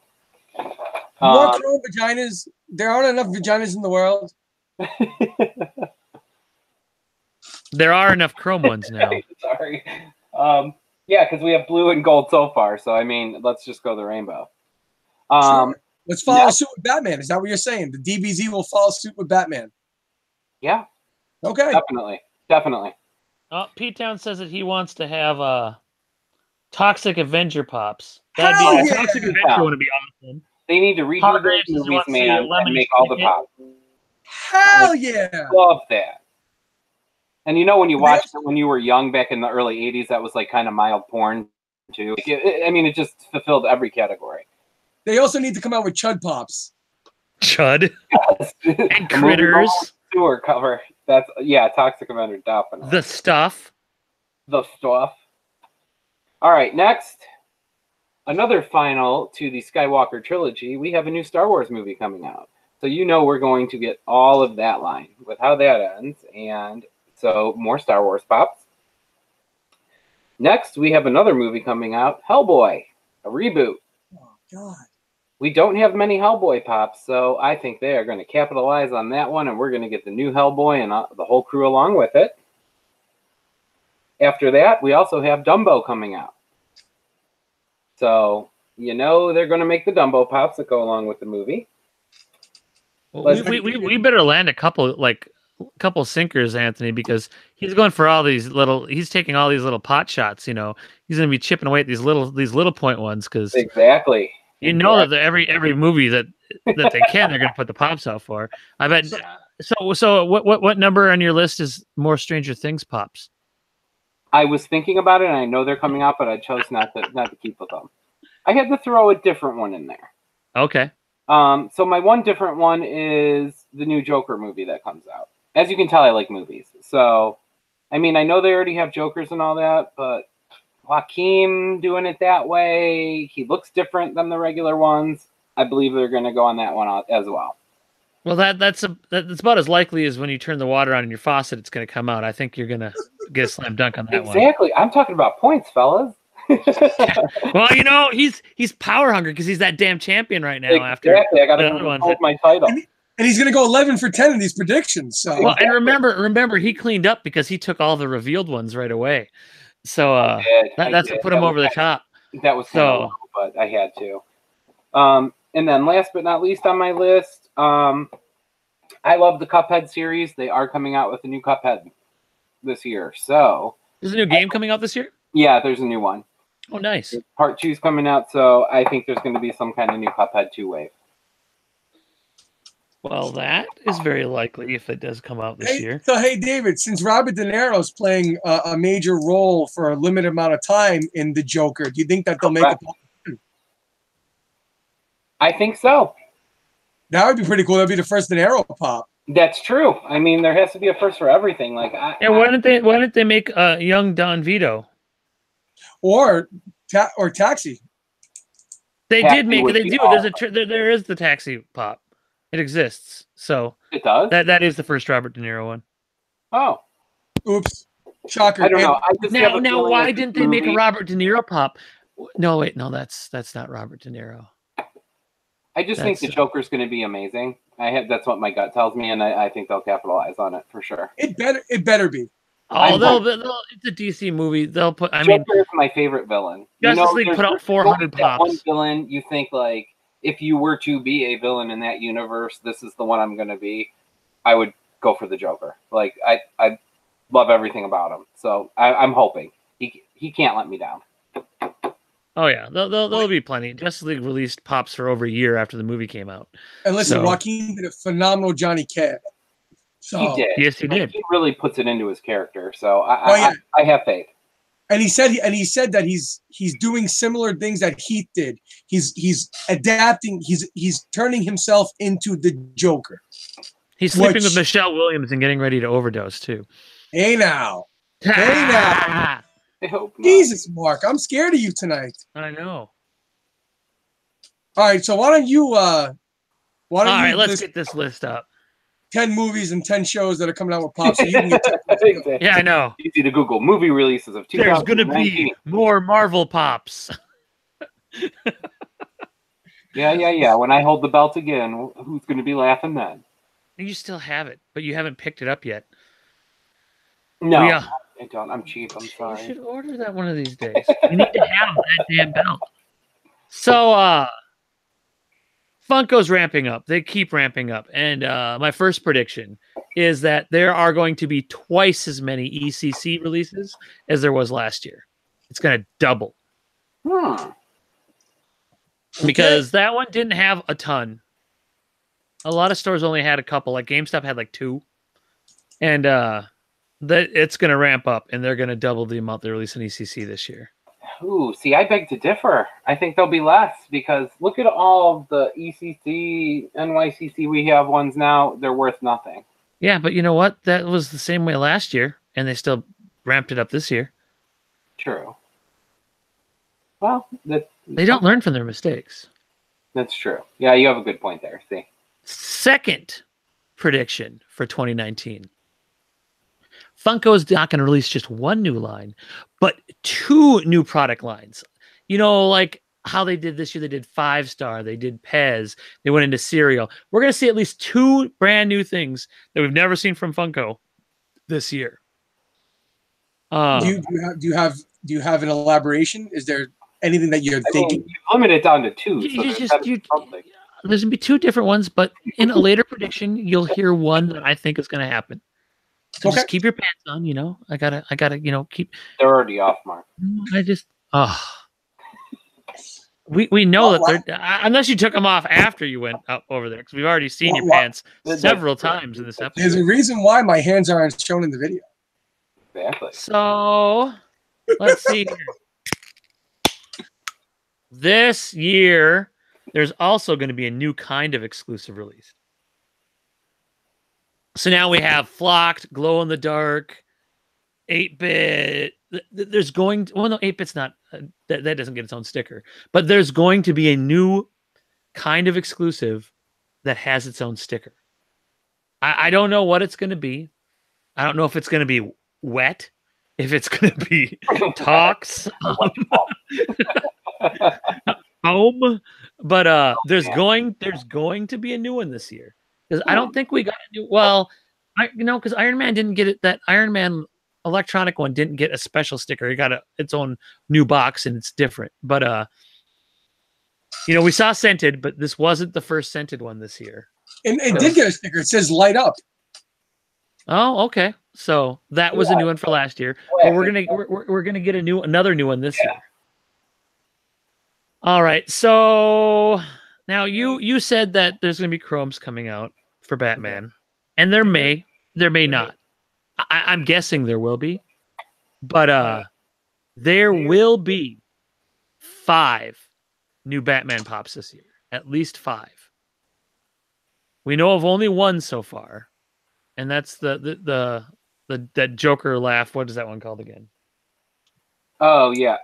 More Chrome vaginas. There aren't enough vaginas in the world. There are enough Chrome ones now. Sorry. Yeah, because we have blue and gold so far. So, I mean, let's just go the rainbow. Sure. Let's follow suit with Batman. Is that what you're saying? The DBZ will follow suit with Batman. Yeah. Okay. Definitely. Pete Town says that he wants to have Toxic Avenger pops. Toxic Avenger would be awesome. They need to redo those movies, man, and make all the pops. Hell yeah! Love that. And you know, when you watched it when you were young back in the early 80s, that was like kind of mild porn too. I mean, it just fulfilled every category. They also need to come out with Chud Pops. Chud? Yes. And Critters. Sewer cover. Toxic Avenger, definitely. The Stuff. All right, next. Another final to the Skywalker trilogy. We have a new Star Wars movie coming out. So you know we're going to get all of that line with how that ends. And so more Star Wars pops. Next, we have another movie coming out, Hellboy, a reboot. Oh, God. We don't have many Hellboy pops, so I think they are going to capitalize on that one, and we're going to get the new Hellboy and the whole crew along with it. After that, we also have Dumbo coming out. So, you know they're going to make the Dumbo pops that go along with the movie. Well, we better land a couple sinkers, Anthony, because he's going for all these he's taking all these little pot shots, you know. He's going to be chipping away at these little point ones, because exactly. You know that every movie that they can, they're going to put the pops out for. I bet. So what number on your list is more Stranger Things pops? I was thinking about it, and I know they're coming out, but I chose not to keep with them. I had to throw a different one in there. Okay. So my one different one is the new Joker movie that comes out. As you can tell, I like movies. So, I mean, I know they already have Jokers and all that, but Joaquin doing it that way, he looks different than the regular ones. I believe they're going to go on that one as well. Well, that's about as likely as when you turn the water on in your faucet, it's going to come out. I think you're going to get a slam dunk on that one. Exactly. I'm talking about points, fellas. Well, you know, he's power hungry because he's that damn champion right now. Exactly. I got to hold my title. And he's going to go 11 for 10 in these predictions. So, well, and remember, he cleaned up because he took all the revealed ones right away. So that's what put him over the top. That was kind of low, but I had to. And then last but not least on my list, I love the Cuphead series. They are coming out with a new Cuphead this year. So there's a new game coming out this year? Yeah, there's a new one. Oh, nice. Part 2's coming out, so I think there's going to be some kind of new Cuphead 2 wave. Well, that is very likely if it does come out this year. So, hey, David, since Robert De Niro's playing a major role for a limited amount of time in The Joker, do you think that they'll make it? I think so. That would be pretty cool. That'd be the first De Niro pop. That's true. I mean, there has to be a first for everything. Like, why didn't they make young Don Vito or Taxi? They did make it. They do. Awesome. There is the Taxi pop. It exists. So it does. That is the first Robert De Niro one. Oh, oops! Shocker. I don't know. I just now why didn't they make a Robert De Niro pop? No, wait, no, that's not Robert De Niro. I just think the Joker's going to be amazing. That's what my gut tells me, and I think they'll capitalize on it for sure. It better be. Oh, it's a DC movie. They'll put. Joker is my favorite villain. Justice League put out 400 pops. One villain, you think like if you were to be a villain in that universe, this is the one I'm going to be. I would go for the Joker. Like I love everything about him. So I'm hoping he can't let me down. Oh yeah, there'll be plenty. Justice League released pops for over a year after the movie came out. And listen, Joaquin did a phenomenal Johnny Cab. So, he did. Yes, he did. He really puts it into his character. So I have faith. And he said that he's doing similar things that Heath did. He's adapting. He's turning himself into the Joker. He's sleeping with Michelle Williams and getting ready to overdose too. Hey now. Hey now. I hope not. Jesus, Mark, I'm scared of you tonight. I know. All right, so why don't you let's get this list up. 10 movies and 10 shows that are coming out with pops. So you can get Yeah, I know. Easy to Google movie releases of 2019. There's going to be more Marvel pops. Yeah. When I hold the belt again, who's going to be laughing then? You still have it, but you haven't picked it up yet. No, I don't. I'm cheap. I'm sorry. You should order that one of these days. You need to have that damn belt. So, Funko's ramping up. They keep ramping up. And my first prediction is that there are going to be twice as many ECC releases as there was last year. It's going to double. Because that one didn't have a ton. A lot of stores only had a couple. Like GameStop had like 2. And it's going to ramp up, and they're going to double the amount they release in ECC this year. Ooh, see, I beg to differ. I think there'll be less because look at all of the ECC, NYCC we have ones now. They're worth nothing. Yeah, but you know what? That was the same way last year, and they still ramped it up this year. True. Well, they don't learn from their mistakes. That's true. Yeah, you have a good point there. See. Second prediction for 2019. Funko is not going to release just one new line, but 2 new product lines. You know, like how they did this year. They did 5-star. They did Pez. They went into cereal. We're going to see at least 2 brand new things that we've never seen from Funko this year. Um, do you have an elaboration? Is there anything that you're thinking? You limit it down to two. There's going to be two different ones, but in a later prediction, you'll hear one that I think is going to happen. So just keep your pants on, you know. I gotta, keep. They're already off, Mark. We know that they're unless you took them off after you went up over there, because we've already seen your pants several times in this episode. There's a reason why my hands aren't shown in the video. Exactly. So let's see here. This year, there's also going to be a new kind of exclusive release. So now we have Flocked, Glow in the Dark, 8-bit. There's going to, well, no, 8-bit's not, that doesn't get its own sticker. But there's going to be a new kind of exclusive that has its own sticker. I don't know what it's going to be. I don't know if it's going to be wet, if it's going to be talks, foam. But there's going to be a new one this year. because I don't think we got well, because Iron Man didn't get it. That Iron Man electronic one didn't get a special sticker. It got its own new box and it's different. But we saw scented, but this wasn't the first scented one this year. And it did get a sticker. It says light up. Oh, okay. So that was a new one for last year, but we're gonna get another new one this year. All right. So now you said that there's gonna be chromes coming out for Batman, and there may not. I'm guessing there will be, but there will be 5 new Batman pops this year. At least 5. We know of only one so far, and that's the that Joker laugh. What is that one called again? Oh yeah,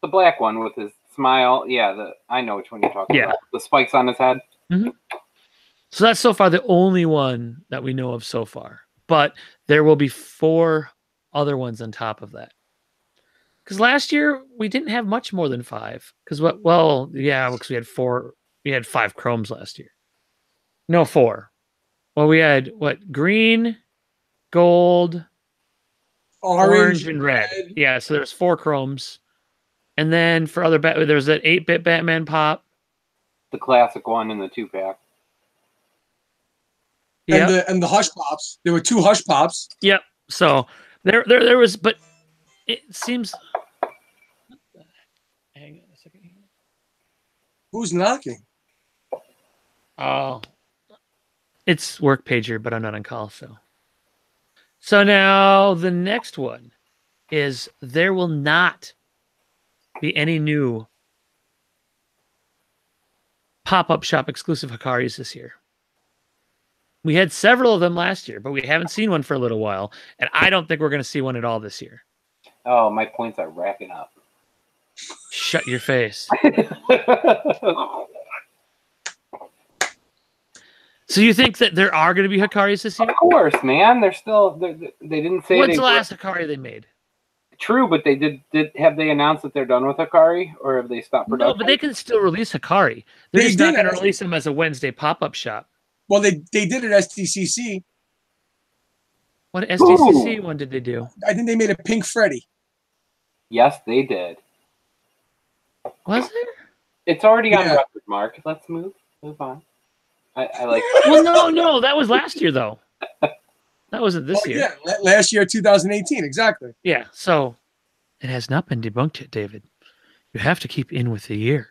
the black one with his smile. Yeah, I know which one you're talking about. The spikes on his head. Mm-hmm. So that's so far the only one that we know of so far. But there will be 4 other ones on top of that. Because last year we didn't have much more than 5. Because because we had 4. We had 5 chromes last year. No, 4. Well, we had green, gold, orange and red. Yeah, so there's 4 chromes. And then for other there was that 8-bit Batman pop. The classic one in the 2-pack. Yep. And the hush pops. There were 2 hush pops. Yep. So there was, but it seems. Hang on a second here. Who's knocking? Oh, it's work pager, but I'm not on call. So now the next one is there will not be any new pop-up shop exclusive Hikaris this year. We had several of them last year, but we haven't seen one for a little while, and I don't think we're going to see one at all this year. Oh, my points are racking up. Shut your face. So you think that there are going to be Hikaris this year? Of course, man. They're still. They didn't say. What's the last Hikari they made? True, but they did. Have they announced that they're done with Hikari, or have they stopped production? No, but they can still release Hikari. They're just not going to release them as a Wednesday pop-up shop. Well, they did it at SDCC. What SDCC one did they do? I think they made a Pink Freddy. Yes, they did. Was there? It's already on record, Mark. Let's move on. I like that. Well, no, that was last year, though. That wasn't this year. Yeah, last year, 2018, exactly. Yeah, so it has not been debunked yet, David. You have to keep in with the year.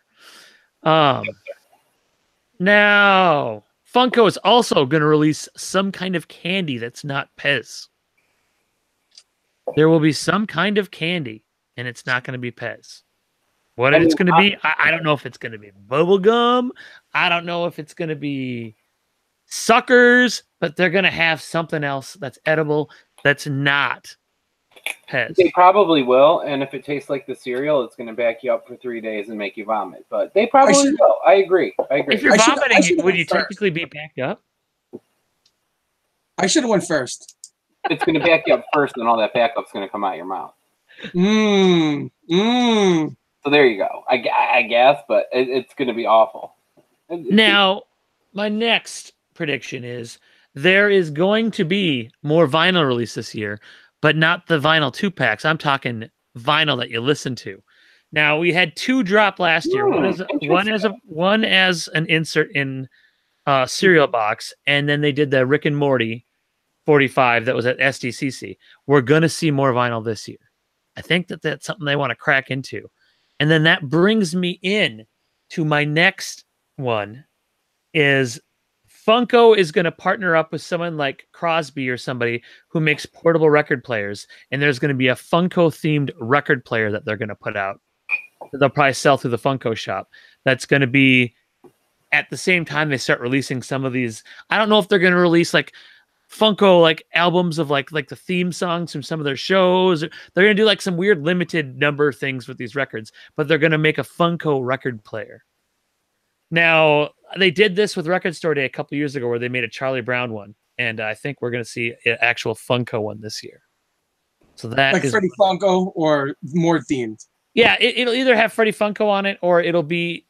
Now, Funko is also going to release some kind of candy that's not Pez. There will be some kind of candy, and it's not going to be Pez. What it's going to be, I don't know if it's going to be bubble gum. I don't know if it's going to be suckers, but they're going to have something else that's edible that's not Pez. They probably will, and if it tastes like the cereal, it's going to back you up for 3 days and make you vomit. But they probably will. I agree. If you're vomiting, would you technically be backed up? I should have went first. It's going to back you up first, and all that backup's going to come out your mouth. So there you go. I guess, but it's going to be awful. Now, my next prediction is there is going to be more vinyl release this year, but not the vinyl 2-packs. I'm talking vinyl that you listen to. Now, we had 2 drop last year. One as an insert in cereal box, and then they did the Rick and Morty 45 that was at SDCC. We're going to see more vinyl this year. I think that that's something they want to crack into. And then that brings me in to my next one is Funko is going to partner up with someone like Crosby or somebody who makes portable record players. And there's going to be a Funko themed record player that they're going to put out. They'll probably sell through the Funko shop. That's going to be at the same time they start releasing some of these. I don't know if they're going to release like Funko like albums of like the theme songs from some of their shows. They're going to do like some weird limited number things with these records, but they're going to make a Funko record player. Now, they did this with Record Store Day a couple years ago where they made a Charlie Brown one, and I think we're going to see an actual Funko one this year. So that like Freddie Funko or more themed. Yeah, it'll either have Freddie Funko on it or it'll be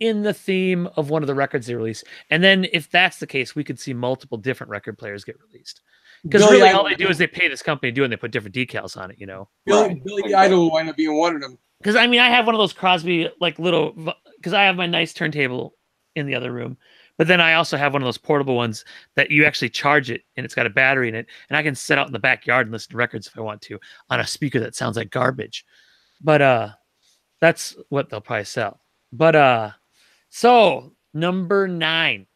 in the theme of one of the records they release. And then if that's the case, we could see multiple different record players get released. Because Billy really, Idol. all they do is they pay this company to do it, and they put different decals on it, you know. Billy Idol will wind up being one of them. Because I mean, I have one of those Crosby like little, because I have my nice turntable in the other room, but then I also have one of those portable ones that you actually charge it, and it's got a battery in it, and I can sit out in the backyard and listen to records if I want to on a speaker that sounds like garbage. But that's what they'll probably sell. But so number 9.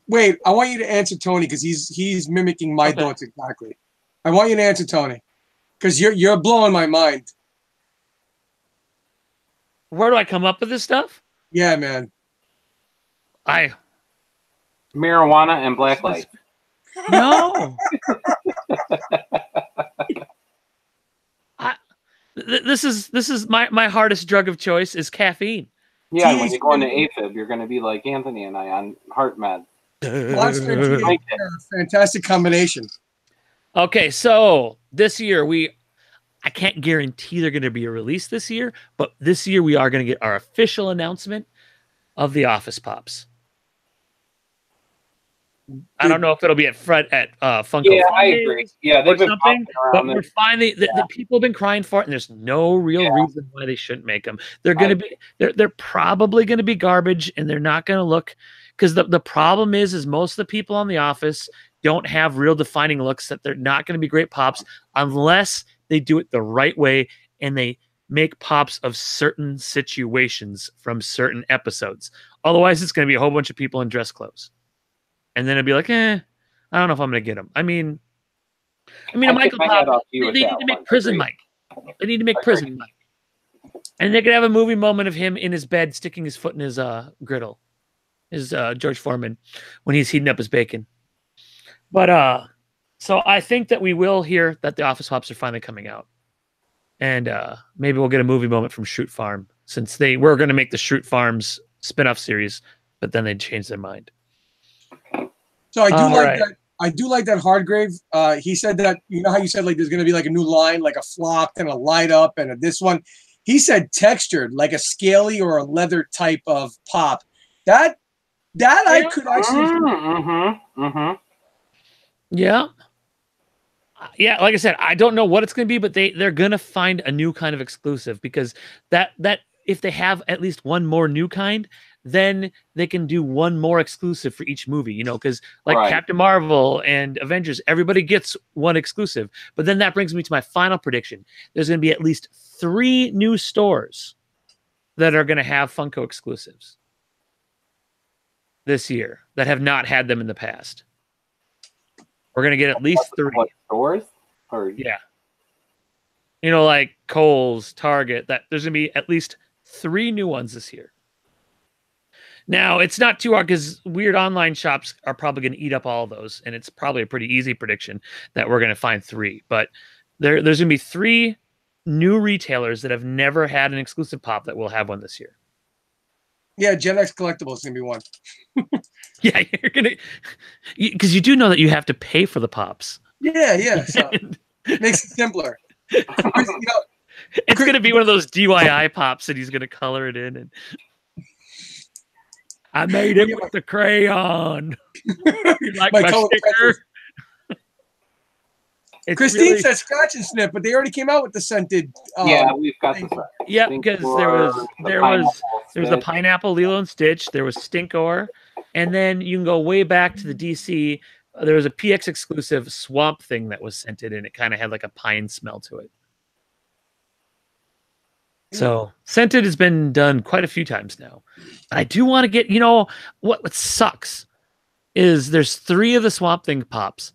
Wait, I want you to answer Tony because he's mimicking my thoughts exactly. I want you to answer Tony because you're blowing my mind. Where do I come up with this stuff? Yeah, man. Marijuana and black light. No. This is my hardest drug of choice is caffeine. Yeah, when you go into AFib, you're going to be like Anthony and I on heart med. Monster and THC are a fantastic combination. Okay, so this year I can't guarantee they're going to be a release this year, but this year we are going to get our official announcement of the Office Pops. I don't know if it'll be at Funko. Yeah, I agree. Yeah, they've been something, but we're finally the people have been crying for it, and there's no real reason why they shouldn't make them. They're going to be they're probably going to be garbage, and they're not going to look because the problem is most of the people on The Office don't have real defining looks that they're not going to be great pops unless they do it the right way and they make pops of certain situations from certain episodes. Otherwise, it's going to be a whole bunch of people in dress clothes. And then it'd be like, I don't know if I'm going to get them. I mean, a Michael Pop, they need to make Prison Mike. They need to make Prison Mike. And they could have a movie moment of him in his bed sticking his foot in his griddle, his George Foreman, when he's heating up his bacon. But so I think that we will hear that the Office Pops are finally coming out. And maybe we'll get a movie moment from Shroot Farm, since they were going to make the Shroot Farms spin-off series, but then they changed their mind. So I do that. I do like that Hardgrave. He said that, you know how you said like there's going to be like a new line, like a flocked and a light up and this one. He said textured, like a scaly or a leather type of pop. That I could actually. Yeah. Yeah, like I said, I don't know what it's going to be, but they're going to find a new kind of exclusive, because that if they have at least one more new kind, then they can do one more exclusive for each movie, you know, because like Captain Marvel and Avengers, everybody gets one exclusive. But then that brings me to my final prediction. There's going to be at least 3 new stores that are going to have Funko exclusives this year that have not had them in the past. We're going to get at least 3. What stores? Yeah. You know, like Kohl's, Target, that there's going to be at least 3 new ones this year. Now, it's not too hard because weird online shops are probably going to eat up all of those, and it's probably a pretty easy prediction that we're going to find 3. But there's going to be 3 new retailers that have never had an exclusive pop that will have one this year. Yeah, Gen X Collectibles is going to be one. Yeah, you're going to... Because you do know that you have to pay for the pops. Yeah. So it makes it simpler. You know, it's going to be one of those DIY pops, and he's going to color it in. And I made it with the crayon. You like my sticker? Christine said scratch and sniff, but they already came out with the scented. Yeah, we've got the. Yeah, because there was the pineapple Lilo and Stitch. There was Stinkor, and then you can go way back to the DC. There was a PX exclusive Swamp Thing that was scented, and it kind of had like a pine smell to it. So scented has been done quite a few times now. I do want to get, you know, what sucks is there's 3 of the Swamp Thing pops,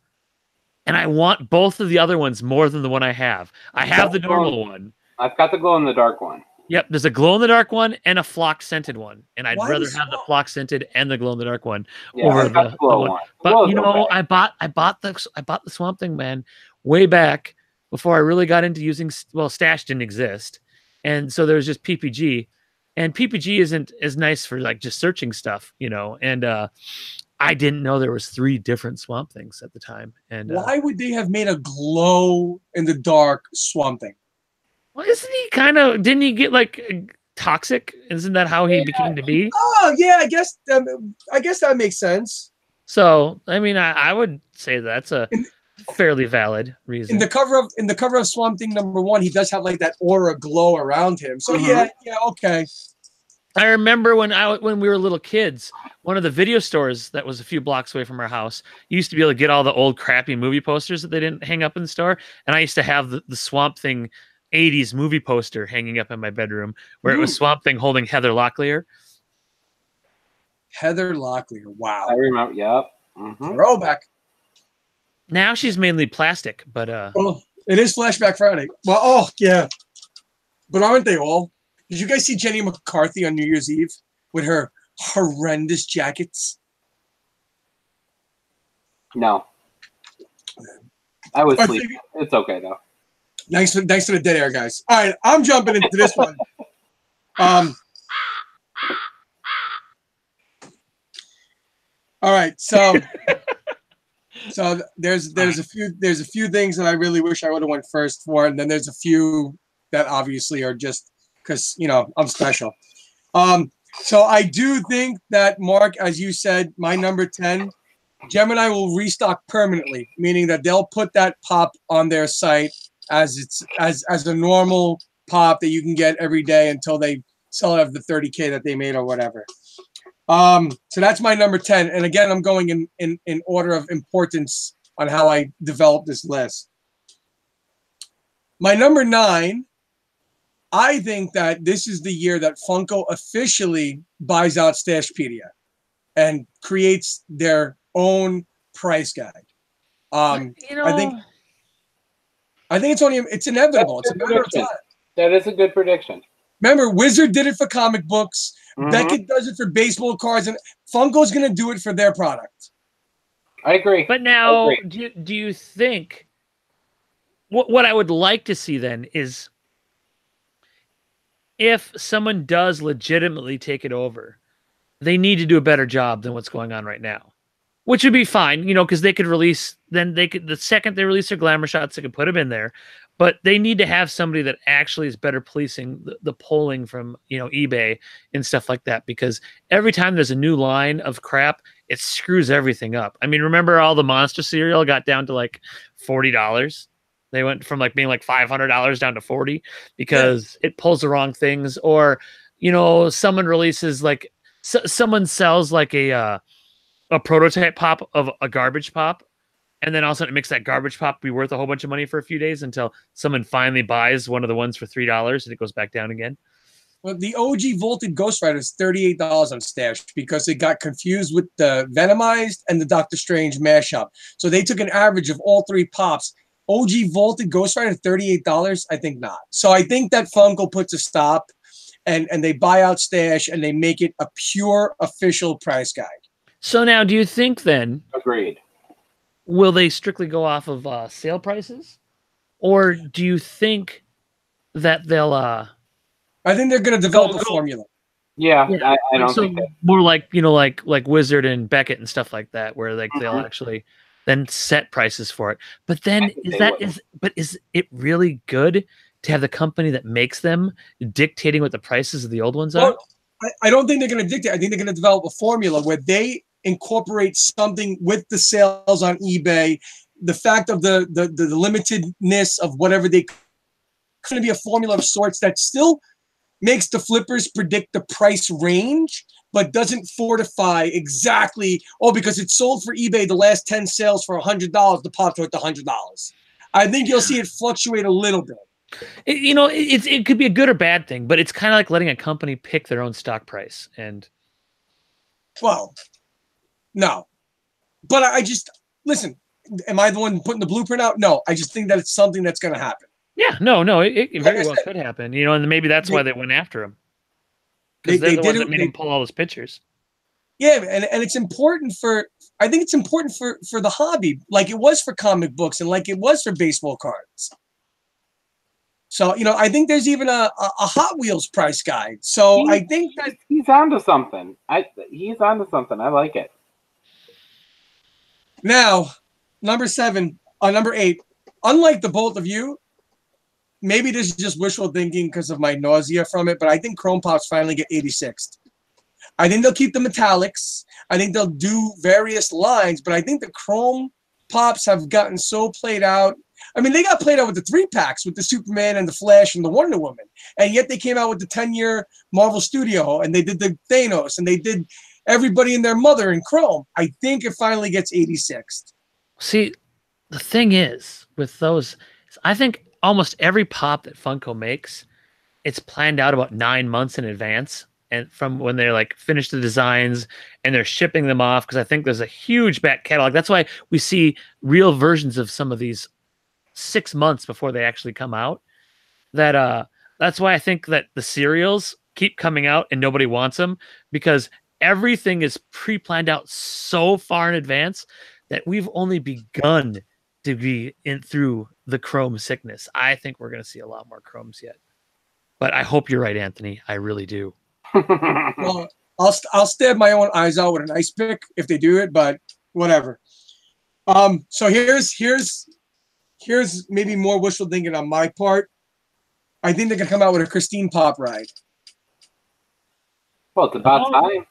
and I want both of the other ones more than the one I have. I have the normal one. I've got the glow-in-the-dark one. Yep, there's a glow-in-the-dark one and a flock scented one, and I'd rather have the flock scented and the glow-in-the-dark one over the one. But you know, I bought the Swamp Thing, man, way back before I really got into using. Well, Stash didn't exist. And so there's just PPG, and PPG isn't as nice for like just searching stuff, you know. And I didn't know there was 3 different Swamp Things at the time. And why would they have made a glow in the dark Swamp Thing? Well, isn't he kind of? Didn't he get like toxic? Isn't that how he became to be? Oh yeah, I guess that makes sense. So, I mean, I would say that's a In, fairly valid reason. in the cover of Swamp Thing #1, he does have like that aura glow around him. So yeah, okay. I remember when we were little kids, one of the video stores that was a few blocks away from our house used to be able to get all the old crappy movie posters that they didn't hang up in the store, and I used to have the Swamp Thing 80s movie poster hanging up in my bedroom where it was Swamp Thing holding Heather Locklear. Heather Locklear, wow. I remember, yep. Throwback. Now she's mainly plastic, but well, it is Flashback Friday. Well, oh yeah, but aren't they all? Did you guys see Jenny McCarthy on New Year's Eve with her horrendous jackets? No, I was sleeping. It's okay though. Thanks for the dead air, guys. All right, I'm jumping into this one. All right, so there's a few things that I really wish I would have went first for, and then there's a few that obviously are just because I'm special. So I do think that, Mark, as you said, my number 10, Gemini will restock permanently, meaning that they'll put that pop on their site as a normal pop that you can get every day until they sell it at the 30K that they made or whatever. So that's my number 10. And again, I'm going in order of importance on how I developed this list. My number 9, I think that this is the year that Funko officially buys out Stashpedia and creates their own price guide. I think it's inevitable. It's a matter of time. That is a good prediction. Remember, Wizard did it for comic books. Beckett does it for baseball cards, and Funko's going to do it for their product. I agree. But now, do you think what I would like to see then is if someone does legitimately take it over, they need to do a better job than what's going on right now, which would be fine, because they could release, the second they release their glamour shots, they could put them in there, but they need to have somebody that actually is better policing the polling from, eBay and stuff like that, because every time there's a new line of crap, it screws everything up. I mean, remember all the monster cereal got down to like $40? They went from being like $500 down to $40 because it pulls the wrong things, or someone releases someone sells a prototype pop of a garbage pop, and then all of a sudden it makes that garbage pop be worth a whole bunch of money for a few days until someone finally buys one of the ones for $3 and it goes back down again. Well, the OG Vaulted Ghost Rider is $38 on Stash because it got confused with the Venomized and the Doctor Strange mashup. So they took an average of all three pops. OG Vaulted Ghost Rider, $38? I think not. So I think that Funko puts a stop and they buy out Stash and they make it a pure official price guide. So now, do you think then? Agreed. Will they strictly go off of sale prices, or do you think that they'll? I think they're going to develop a formula. Yeah, I don't think that. More like like Wizard and Beckett and stuff like that, where they'll actually then set prices for it. But then is it really good to have the company that makes them dictating what the prices of the old ones are? I don't think they're going to dictate. I think they're going to develop a formula where they incorporate something with the sales on eBay, the fact of the limitedness of whatever they. It's going to be a formula of sorts that still makes the flippers predict the price range, but doesn't fortify exactly. Oh, because it sold for eBay the last 10 sales for $100, the pop's worth $100. I think you'll see it fluctuate a little bit. It could be a good or bad thing, but it's kind of like letting a company pick their own stock price. And well, no, but I just listen. Am I the one putting the blueprint out? No, I just think that it's something that's going to happen. Yeah, no, it very well could happen. And maybe that's why they went after him, because they're the ones that made him pull all those pictures. Yeah, and it's important I think it's important for the hobby, like it was for comic books and like it was for baseball cards. So, I think there's even a Hot Wheels price guide. So I think that he's onto something. He's onto something. I like it. Now, number 8, unlike the both of you, maybe this is just wishful thinking because of my nausea from it, but I think Chrome Pops finally get 86th. I think they'll keep the metallics. I think they'll do various lines, but I think the Chrome Pops have gotten so played out. I mean, they got played out with the 3-packs with the Superman and the Flash and the Wonder Woman, and yet they came out with the 10-year Marvel Studio, and they did the Thanos, and they did everybody and their mother in Chrome. I think it finally gets 86th. See, the thing is with those, I think almost every pop that Funko makes, it's planned out about 9 months in advance, and from when they're like finish the designs and they're shipping them off, because I think there's a huge back catalog. That's why we see real versions of some of these 6 months before they actually come out. That's why I think that the cereals keep coming out and nobody wants them, because everything is pre-planned out so far in advance that we've only begun to be in through the Chrome sickness. I think we're going to see a lot more Chromes yet, but I hope you're right, Anthony. I really do. Well, I'll stab my own eyes out with an ice pick if they do it, but whatever. So here's maybe more wishful thinking on my part. I think they're gonna come out with a Christine Pop ride. Well, it's about time.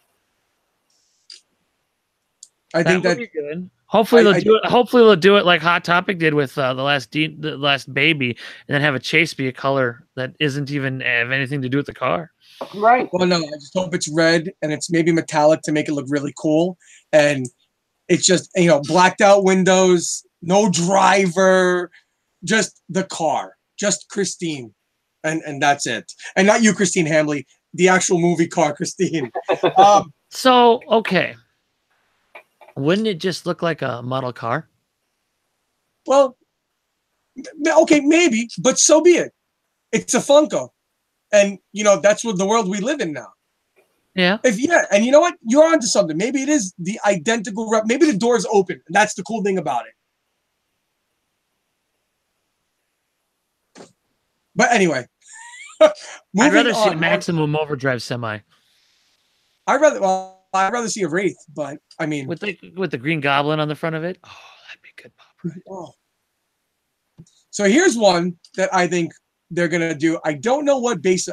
I think that that would be good. Hopefully they'll do it. Hopefully they'll do it like Hot Topic did with the last baby, and then have a chase be a color that isn't even have anything to do with the car. Right. Well, no, I just hope it's red and it's maybe metallic to make it look really cool, and it's just blacked out windows, no driver, just the car, just Christine, and that's it, and not you, Christine Hamley, the actual movie car, Christine. So okay. Wouldn't it just look like a model car? Well, okay, maybe, but so be it. It's a Funko, and that's what the world we live in now. Yeah. And you know what? You're onto something. Maybe it is the identical rep. Maybe the door's open, and that's the cool thing about it. But anyway, I'd rather see a Maximum Overdrive semi. I'd rather see a Wraith, but I mean, with the Green Goblin on the front of it. Oh, that'd be good pop, right? Oh. So here's one that I think they're gonna do. I don't know what base,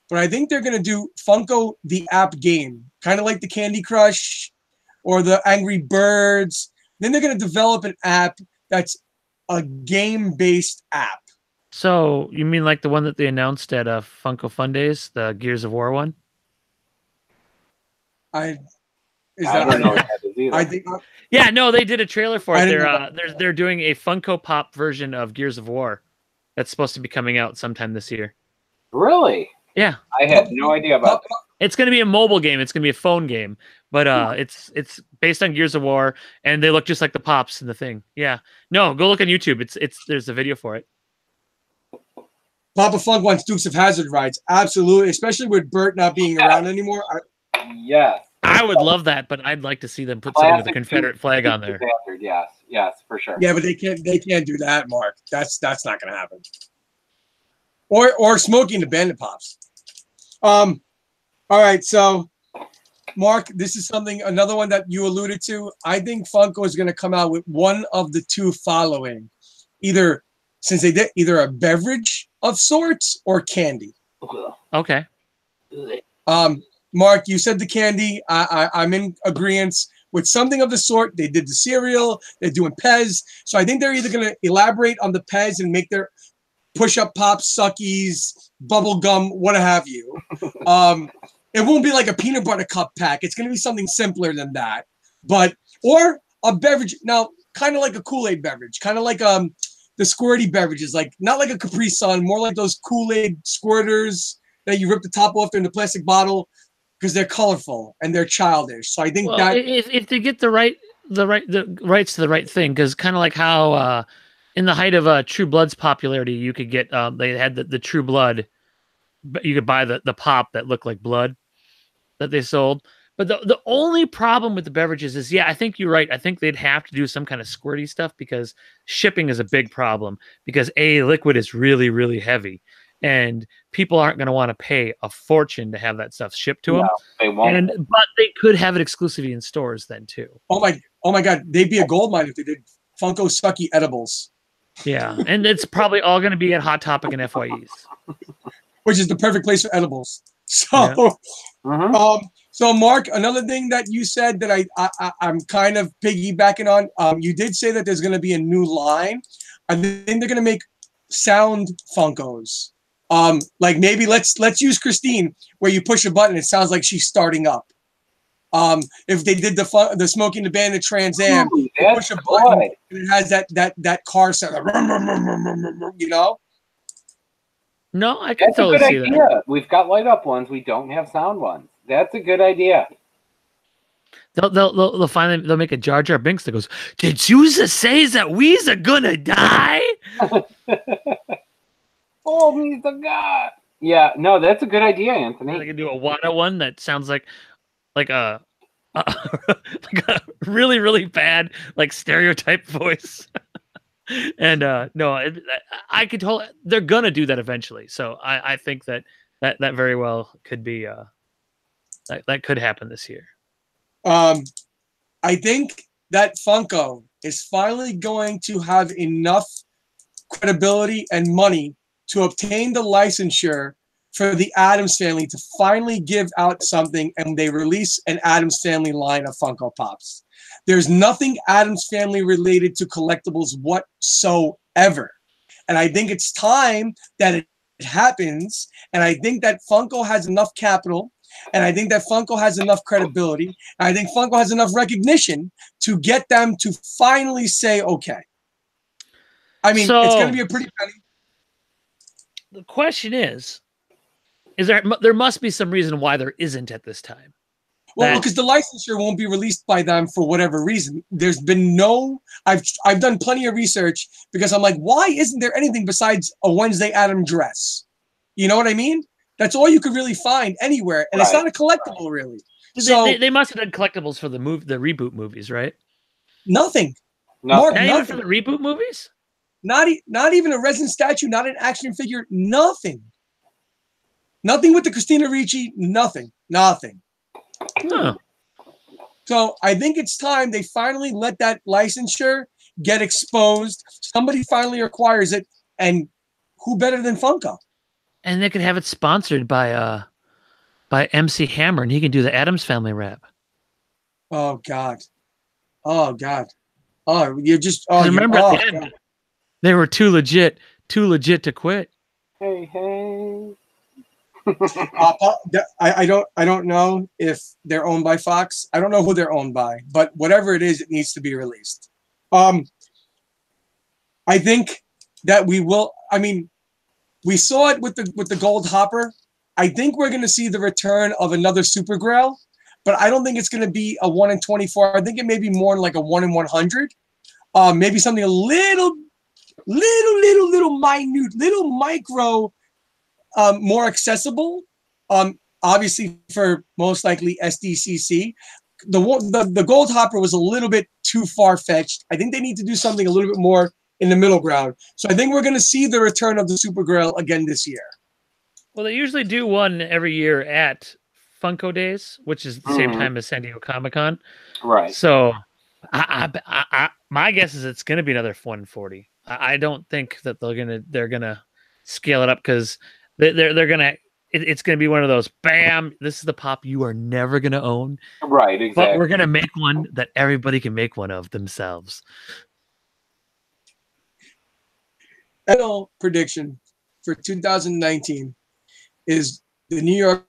but I think they're gonna do Funko the app game, kind of like the Candy Crush or the Angry Birds. Then they're gonna develop an app that's a game-based app. So you mean like the one that they announced at Funko Fun Days, the Gears of War one? I don't know what that is either. I think. Yeah, no, they did a trailer for it. They're doing a Funko Pop version of Gears of War that's supposed to be coming out sometime this year. Really? Yeah. I had no idea about that. It's going to be a mobile game. It's going to be a phone game, but it's based on Gears of War, and they look just like the Pops in the thing. Yeah. No, go look on YouTube. There's a video for it. Papa Funk wants Dukes of Hazzard rides. Absolutely, especially with Bert not being around anymore. Yes. I would love that, but I'd like to see them put something with the Confederate flag on there. Yes, for sure. Yeah, but they can't do that, Mark. That's not going to happen. Or smoking the Bandit Pops. All right, so Mark, this is another one that you alluded to. I think Funko is going to come out with one of the two following, either a beverage of sorts or candy. Okay. Mark, you said the candy. I'm in agreement with something of the sort. They did the cereal. They're doing Pez. So I think they're either going to elaborate on the Pez and make their push-up pops, suckies, bubble gum, what have you. It won't be like a peanut butter cup pack. It's going to be something simpler than that. Or a beverage. Now, kind of like a Kool-Aid beverage. Kind of like the squirty beverages. Like not like a Capri Sun. More like those Kool-Aid squirters that you rip the top off in the plastic bottle, because they're colorful and they're childish. So I think that if they get the rights to the right thing, because kind of like how in the height of True Blood's popularity, you could get they had the True Blood, but you could buy the pop that looked like blood that they sold. But the only problem with the beverages is, I think you're right. I think they'd have to do some kind of squirty stuff, because shipping is a big problem, because liquid is really, really heavy. And people aren't going to want to pay a fortune to have that stuff shipped to them. They won't. But they could have it exclusively in stores then too. Oh my God, they'd be a gold mine if they did Funko Sucky edibles. Yeah, and it's probably all going to be at Hot Topic and FYEs. Which is the perfect place for edibles. So, Yeah. So Mark, another thing that you said that I'm kind of piggybacking on. You did say that there's going to be a new line. I think they're going to make sound Funkos. Like maybe let's use Christine, where you push a button, it sounds like she's starting up. If they did the Smoking the Bandit Trans Am, you push a button and it has that car sound, you know. No, I can totally see that. We've got light up ones. We don't have sound ones. That's a good idea. They'll finally they'll make a Jar Jar Binks that goes, "Did you say that we's are gonna die?" Oh, me's the God. Yeah, no, that's a good idea, Anthony. They can do a Wada one that sounds like a like a really bad like stereotype voice. And no, I could totally. They're gonna do that eventually. So I think that very well could be that could happen this year. I think that Funko is finally going to have enough credibility and money to obtain the licensure for the Addams Family to finally give out something, and they release an Addams Family line of Funko Pops. There's nothing Addams Family related to collectibles whatsoever. And I think it's time that it happens. And I think that Funko has enough capital. And I think that Funko has enough credibility. And I think Funko has enough recognition to get them to finally say, okay. I mean, it's going to be a pretty penny. The question is there must be some reason why there isn't at this time. Well, because the licensure won't be released by them for whatever reason. There's been no. I've done plenty of research because I'm like, why isn't there anything besides a Wednesday Addams dress? You know what I mean? That's all you could really find anywhere, and it's not a collectible, really. So they must have done collectibles for the reboot movies, right? Nothing. Mark, not even for the reboot movies. Not even a resin statue, not an action figure, nothing. Nothing with the Christina Ricci, nothing. Huh. So I think it's time they finally let that licensure get exposed. Somebody finally acquires it, and who better than Funko? And they could have it sponsored by MC Hammer, and he can do the Addams Family rap. Oh God. Oh you're just. Oh, remember at the end, they were too legit to quit. Hey. I don't know if they're owned by Fox. I don't know who they're owned by, but whatever it is, it needs to be released. I think that we will. I mean, we saw it with the Gold Hopper. I think we're going to see the return of another Super Grail, but I don't think it's going to be a 1 in 24. I think it may be more like a 1 in 100. Maybe something a little minute, little micro. More accessible, obviously for most likely SDCC. The Gold Hopper was a little bit too far-fetched. I think they need to do something a little bit more in the middle ground. So I think we're going to see the return of the Super Grail again this year. Well, they usually do one every year at Funko Days, which is the same time as San Diego Comic-Con. Right. So my guess is it's going to be another 140. I don't think that they're gonna scale it up because they're gonna. It's gonna be one of those. Bam! This is the pop you are never gonna own. Right. Exactly. But we're gonna make one that everybody can make one of themselves. Final prediction for 2019 is the New York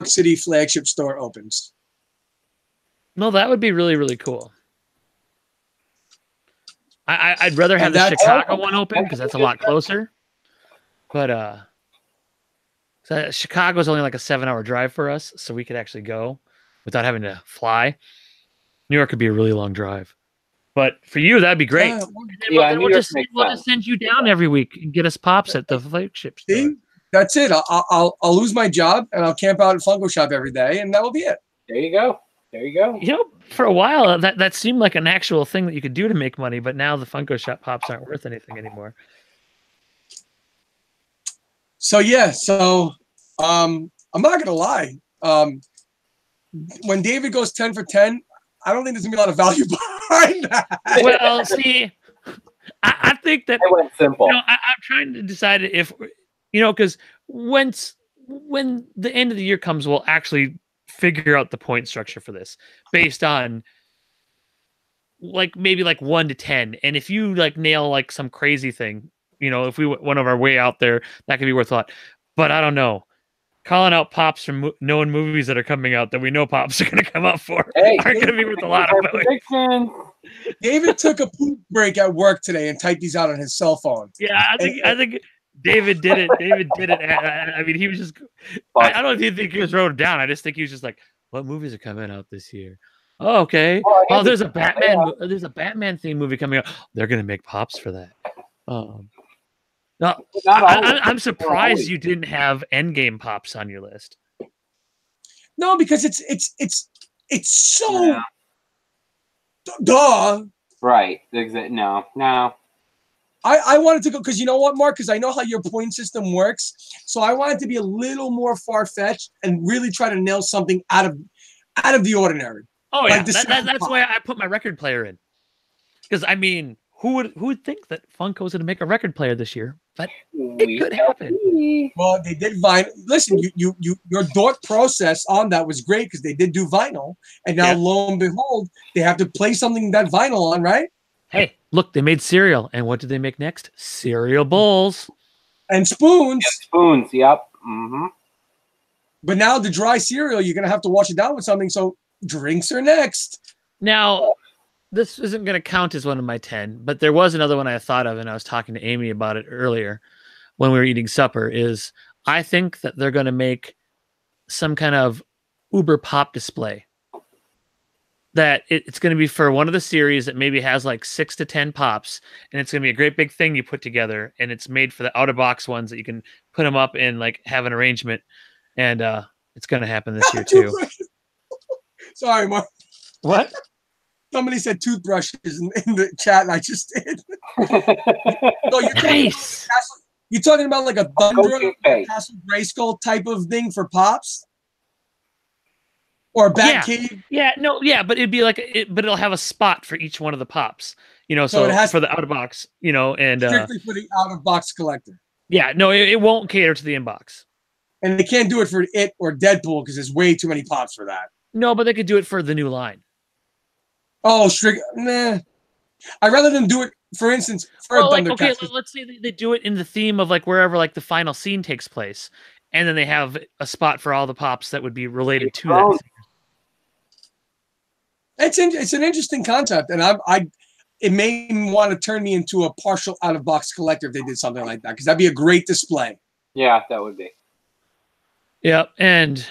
City flagship store opens. No, that would be really, really cool. I'd rather have the Chicago one open because that's a lot closer. But so Chicago's only like a 7-hour drive for us, so we could actually go without having to fly. New York could be a really long drive. But for you, that'd be great. We'll just send you down every week and get us pops at the flagship store. See? That's it. I'll lose my job and I'll camp out at Funko Shop every day, and that will be it. There you go. You know, for a while, that seemed like an actual thing that you could do to make money, but now the Funko Shop pops aren't worth anything anymore. So yeah, I'm not gonna lie. When David goes 10 for 10, I don't think there's gonna be a lot of value behind that. Well, see, I think that I went simple. I'm trying to decide if because when the end of the year comes, we'll actually figure out the point structure for this based on maybe 1 to 10, and if you nail some crazy thing, if we went of our way out there, that could be worth a lot. But I don't know. Calling out pops from knowing movies that are coming out that we know pops are going to come out for aren't going to be worth a lot of points. David took a poop break at work today and typed these out on his cell phone. Yeah, I think David did it. David did it. I mean, he was just. I don't even think he was wrote it down. I just think he was just like, "What movies are coming out this year?" Oh, okay. Oh, there's a Batman. Yeah. There's a Batman themed movie coming out. They're gonna make pops for that. No, I'm surprised you didn't have Endgame pops on your list. No, because it's so duh. Right. No. I wanted to go because you know what, Mark? Because I know how your point system works. So I wanted to be a little more far-fetched and really try to nail something out of the ordinary. Oh yeah, that's why I put my record player in. Because I mean, who would think that Funko's going to make a record player this year? But it could happen. Well, they did vinyl. Listen, your thought process on that was great because they did do vinyl, and now lo and behold, they have to play something that vinyl on, right? Hey, look, they made cereal, and what did they make next? Cereal bowls and spoons. Yeah, spoons, yep. Mm-hmm. But now the dry cereal, you're gonna have to wash it down with something. So drinks are next. Now, this isn't going to count as one of my 10, but there was another one I thought of, and I was talking to Amy about it earlier when we were eating supper, is I think that they're going to make some kind of Uber Pop display. That it's going to be for one of the series that maybe has 6 to 10 pops, and it's going to be a great big thing you put together, and it's made for the out-of-box ones that you can put them up and have an arrangement, and it's going to happen this year too. Sorry, Mark. What? Somebody said toothbrushes in the chat, and I just did. So you're talking about like a Thunder Castle Grayskull type of thing for pops, or a Batcave? Yeah, no, yeah, but it'd be but it'll have a spot for each one of the pops, so it has for the out of box, and strictly for the out of box collector. Yeah, no, it won't cater to the inbox, and they can't do it for it or Deadpool because there's way too many pops for that. No, but they could do it for the new line. Oh, nah. I'd rather them do it, for instance, for Thundercats. Okay, let's say they do it in the theme of wherever the final scene takes place, and then they have a spot for all the pops that would be related to that. It's an interesting concept, and it may want to turn me into a partial out of box collector if they did something like that, because that'd be a great display. Yeah, that would be. Yeah, and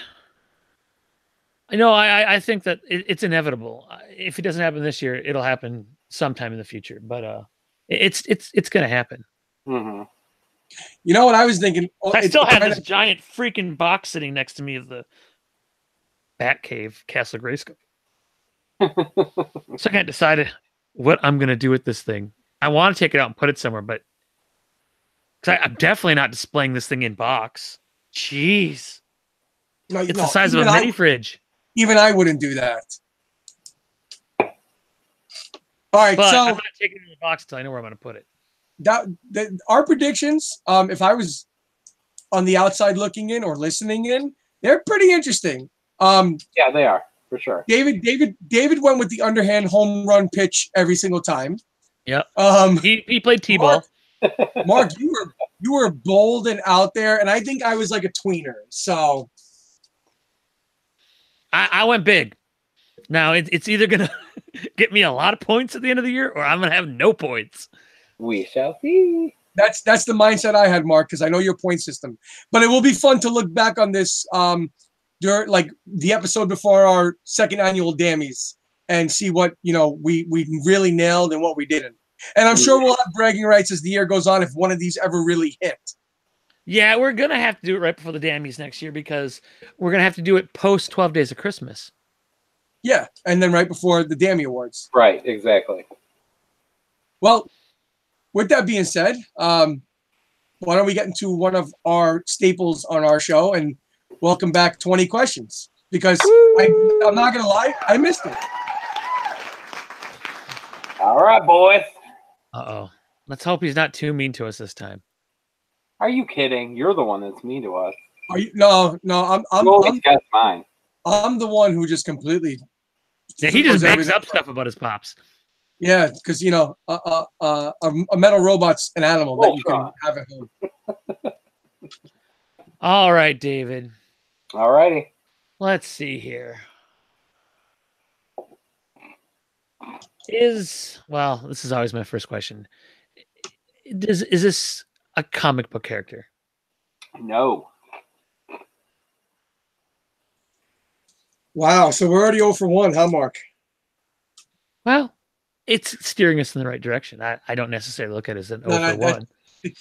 I think that it's inevitable. If it doesn't happen this year, it'll happen sometime in the future. But it's going to happen. Mm-hmm. You know what I was thinking? I still have this giant freaking box sitting next to me of the Batcave Castle Grayskull. So I can't decide what I'm going to do with this thing. I want to take it out and put it somewhere, but I'm definitely not displaying this thing in box. Jeez. It's the size of a mini fridge. Even I wouldn't do that. All right, but so I'm not taking it in the box until I know where I'm going to put it. Our predictions, if I was on the outside looking in or listening in, they're pretty interesting. Yeah, they are for sure. David went with the underhand home run pitch every single time. Yeah. He played T-ball. Mark, you were bold and out there, and I think I was like a tweener. So I went big. Now it's either gonna get me a lot of points at the end of the year, or I'm gonna have no points. We shall see. That's the mindset I had, Mark, because I know your point system. But it will be fun to look back on this during the episode before our second annual Dammies and see what we really nailed and what we didn't. And I'm sure we'll have bragging rights as the year goes on if one of these ever really hit. Yeah, we're going to have to do it right before the Dammies next year because we're going to have to do it post 12 Days of Christmas. Yeah, and then right before the Dammy Awards. Right, exactly. Well, with that being said, why don't we get into one of our staples on our show and welcome back 20 questions? Because I'm not going to lie, I missed it. All right, boys. Uh-oh. Let's hope he's not too mean to us this time. Are you kidding? You're the one that's mean to us. Are you? No, You always guess mine. I'm the one who just completely. Yeah, he just throws makes everything up stuff about his pops. Yeah, because you know, a metal robot's an animal that you can have at home. All right, David. All righty. Let's see here. This is always my first question. Is this a comic book character? No. Wow, so we're already 0 for 1, huh, Mark? Well, it's steering us in the right direction. I don't necessarily look at it as an 0 for 1.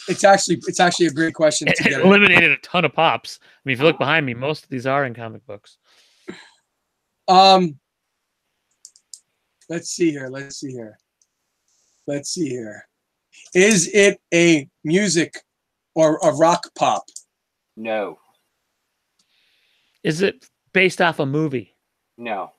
It's actually a great question to get. It eliminated a ton of pops. I mean, if you look behind me, most of these are in comic books. Let's see here. Is it a music or a rock pop? No. Is it based off a movie? No.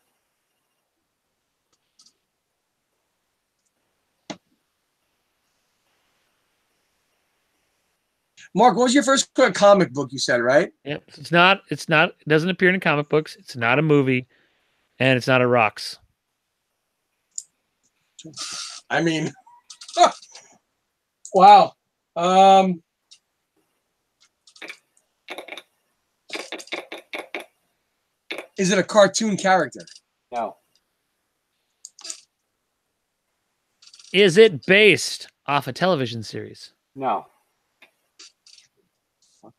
Mark, what was your first comic book you said, right? Yep. It's not, it doesn't appear in comic books. It's not a movie, and it's not a rocks. I mean, wow. Is it a cartoon character? No. Is it based off a television series? No.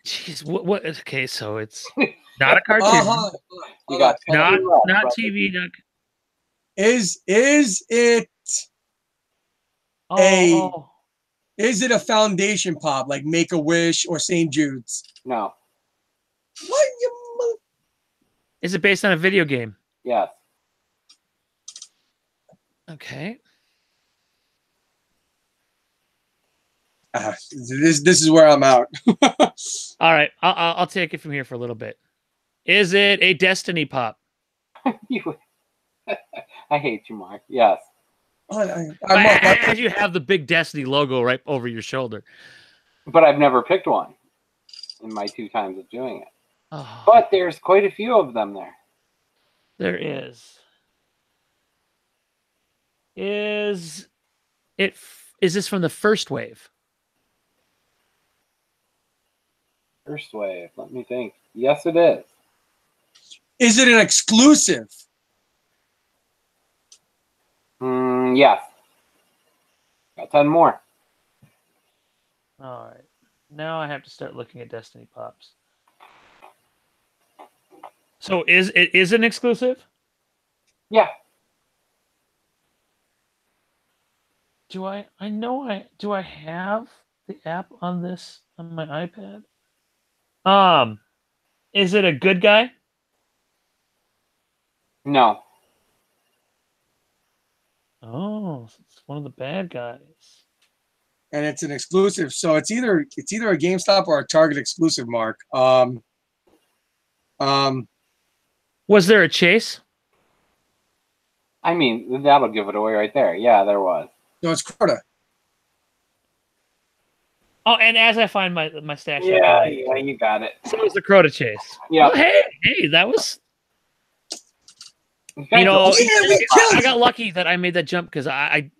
Jeez, what? Okay, so it's not a cartoon. You got not TV. Not... Is it is it a foundation pop like Make a Wish or St. Jude's? No. What? Is it based on a video game? Yes. Okay. This is where I'm out. All right, I'll take it from here for a little bit. Is it a Destiny pop? I hate you, Mark. Yes. As you have the big Destiny logo right over your shoulder. But I've never picked one in my 2 times of doing it. Oh. But there's quite a few of them there. There is. Is this from the first wave? First wave. Let me think. Yes, it is. Is it an exclusive? Yes. Got 10 more. All right. Now I have to start looking at Destiny pops. So is it an exclusive? Yeah. Do I have the app on this on my iPad? Is it a good guy? No. Oh, it's one of the bad guys. And it's an exclusive, so it's either a GameStop or a Target exclusive, Mark. Was there a chase? I mean, that'll give it away right there. Yeah, there was. No, it's Crota. Oh, and as I find my stash. Yeah, you got it. So it was the Crota chase. Yeah. Well, hey, that was. You know, I got lucky that I made that jump because I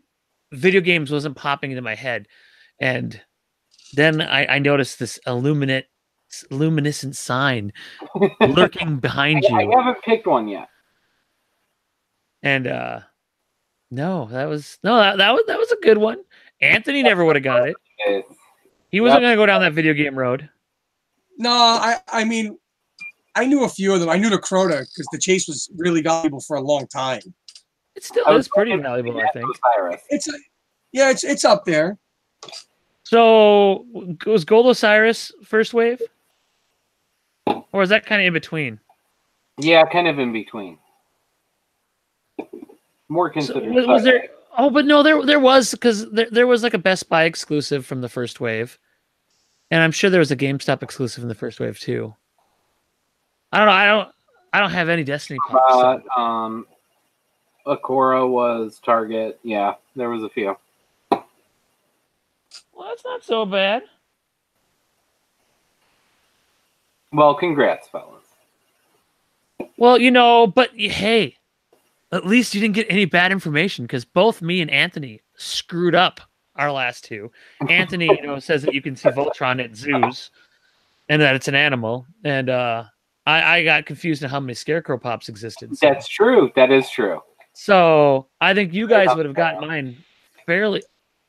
video games wasn't popping into my head, and then I noticed this luminescent sign lurking behind you. I haven't picked one yet. And no, that was a good one. Anthony never would have got it. He wasn't going to go down that video game road. No, I mean, I knew a few of them. I knew the Crota because the chase was really valuable for a long time. It still is pretty valuable, I think. It's up there. So was Gold Osiris first wave? Or is that kind of in between? Yeah, kind of in between. More considered. So was there? Oh, but no, there was, because there was like a Best Buy exclusive from the first wave, and I'm sure there was a GameStop exclusive in the first wave too. I don't know. I don't have any Destiny pops. Akora was Target. Yeah, there was a few. that's not so bad. Well, congrats, fellas. Well, but hey, at least you didn't get any bad information because both me and Anthony screwed up our last two. Anthony, says that you can see Voltron at zoos and that it's an animal, and I got confused on how many Scarecrow Pops existed. So. That's true. That is true. So I think you guys would have gotten mine fairly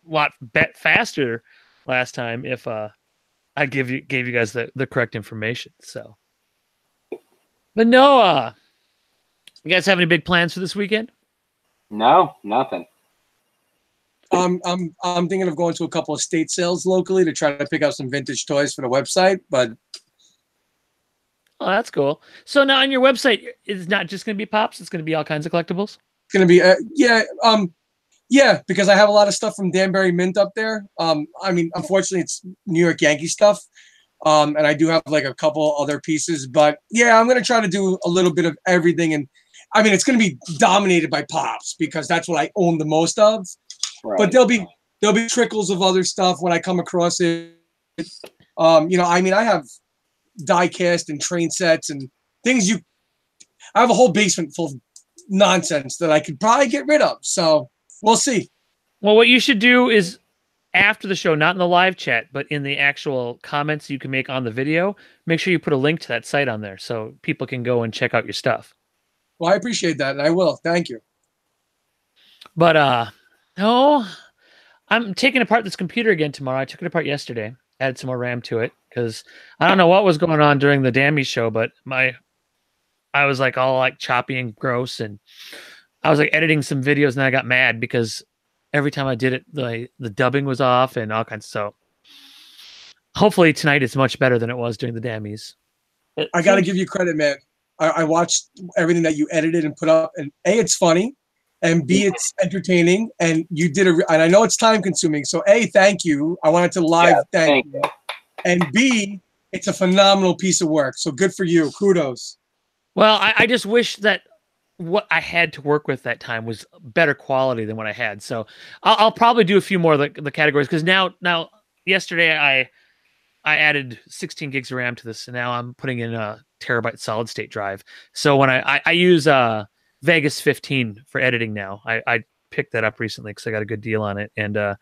lot faster last time if I gave you guys the correct information. So, but no, you guys have any big plans for this weekend? No, nothing. I'm thinking of going to a couple of state sales locally to try to pick out some vintage toys for the website, but oh, that's cool. So now on your website, it's not just going to be Pops; it's going to be all kinds of collectibles. it's gonna be yeah, because I have a lot of stuff from Danbury Mint up there. I mean, unfortunately, it's New York Yankee stuff, and I do have like a couple other pieces, but yeah, I'm gonna try to do a little bit of everything, and I mean, it's gonna be dominated by Pops because that's what I own the most of. Right. But there'll be trickles of other stuff when I come across it. I mean, I have die cast and train sets and things I have a whole basement full of nonsense that I could probably get rid of. So we'll see. Well, what you should do is after the show, not in the live chat, but in the actual comments you can make on the video, make sure you put a link to that site on there so people can go and check out your stuff. Well, I appreciate that, and I will. Thank you. But no, I'm taking apart this computer again tomorrow. I took it apart yesterday. Added some more RAM to it because I don't know what was going on during the D.A.M show, but I was like all like choppy and gross, and I was like editing some videos, and I got mad because every time I did it, the dubbing was off and all kinds. So hopefully tonight is much better than it was during the D.A.Ms. I got to give you credit, man. I watched everything that you edited and put up, and A, it's funny, and B, it's entertaining, and you did and I know it's time consuming. So A, thank you. I wanted to live thank you. And B, it's a phenomenal piece of work. So good for you. Kudos. Well, I just wish that what I had to work with that time was better quality than what I had. So I'll probably do a few more of the categories because now yesterday I added 16 gigs of RAM to this, and now I'm putting in a terabyte solid state drive. So when I use Vegas 15 for editing now, I picked that up recently because I got a good deal on it, and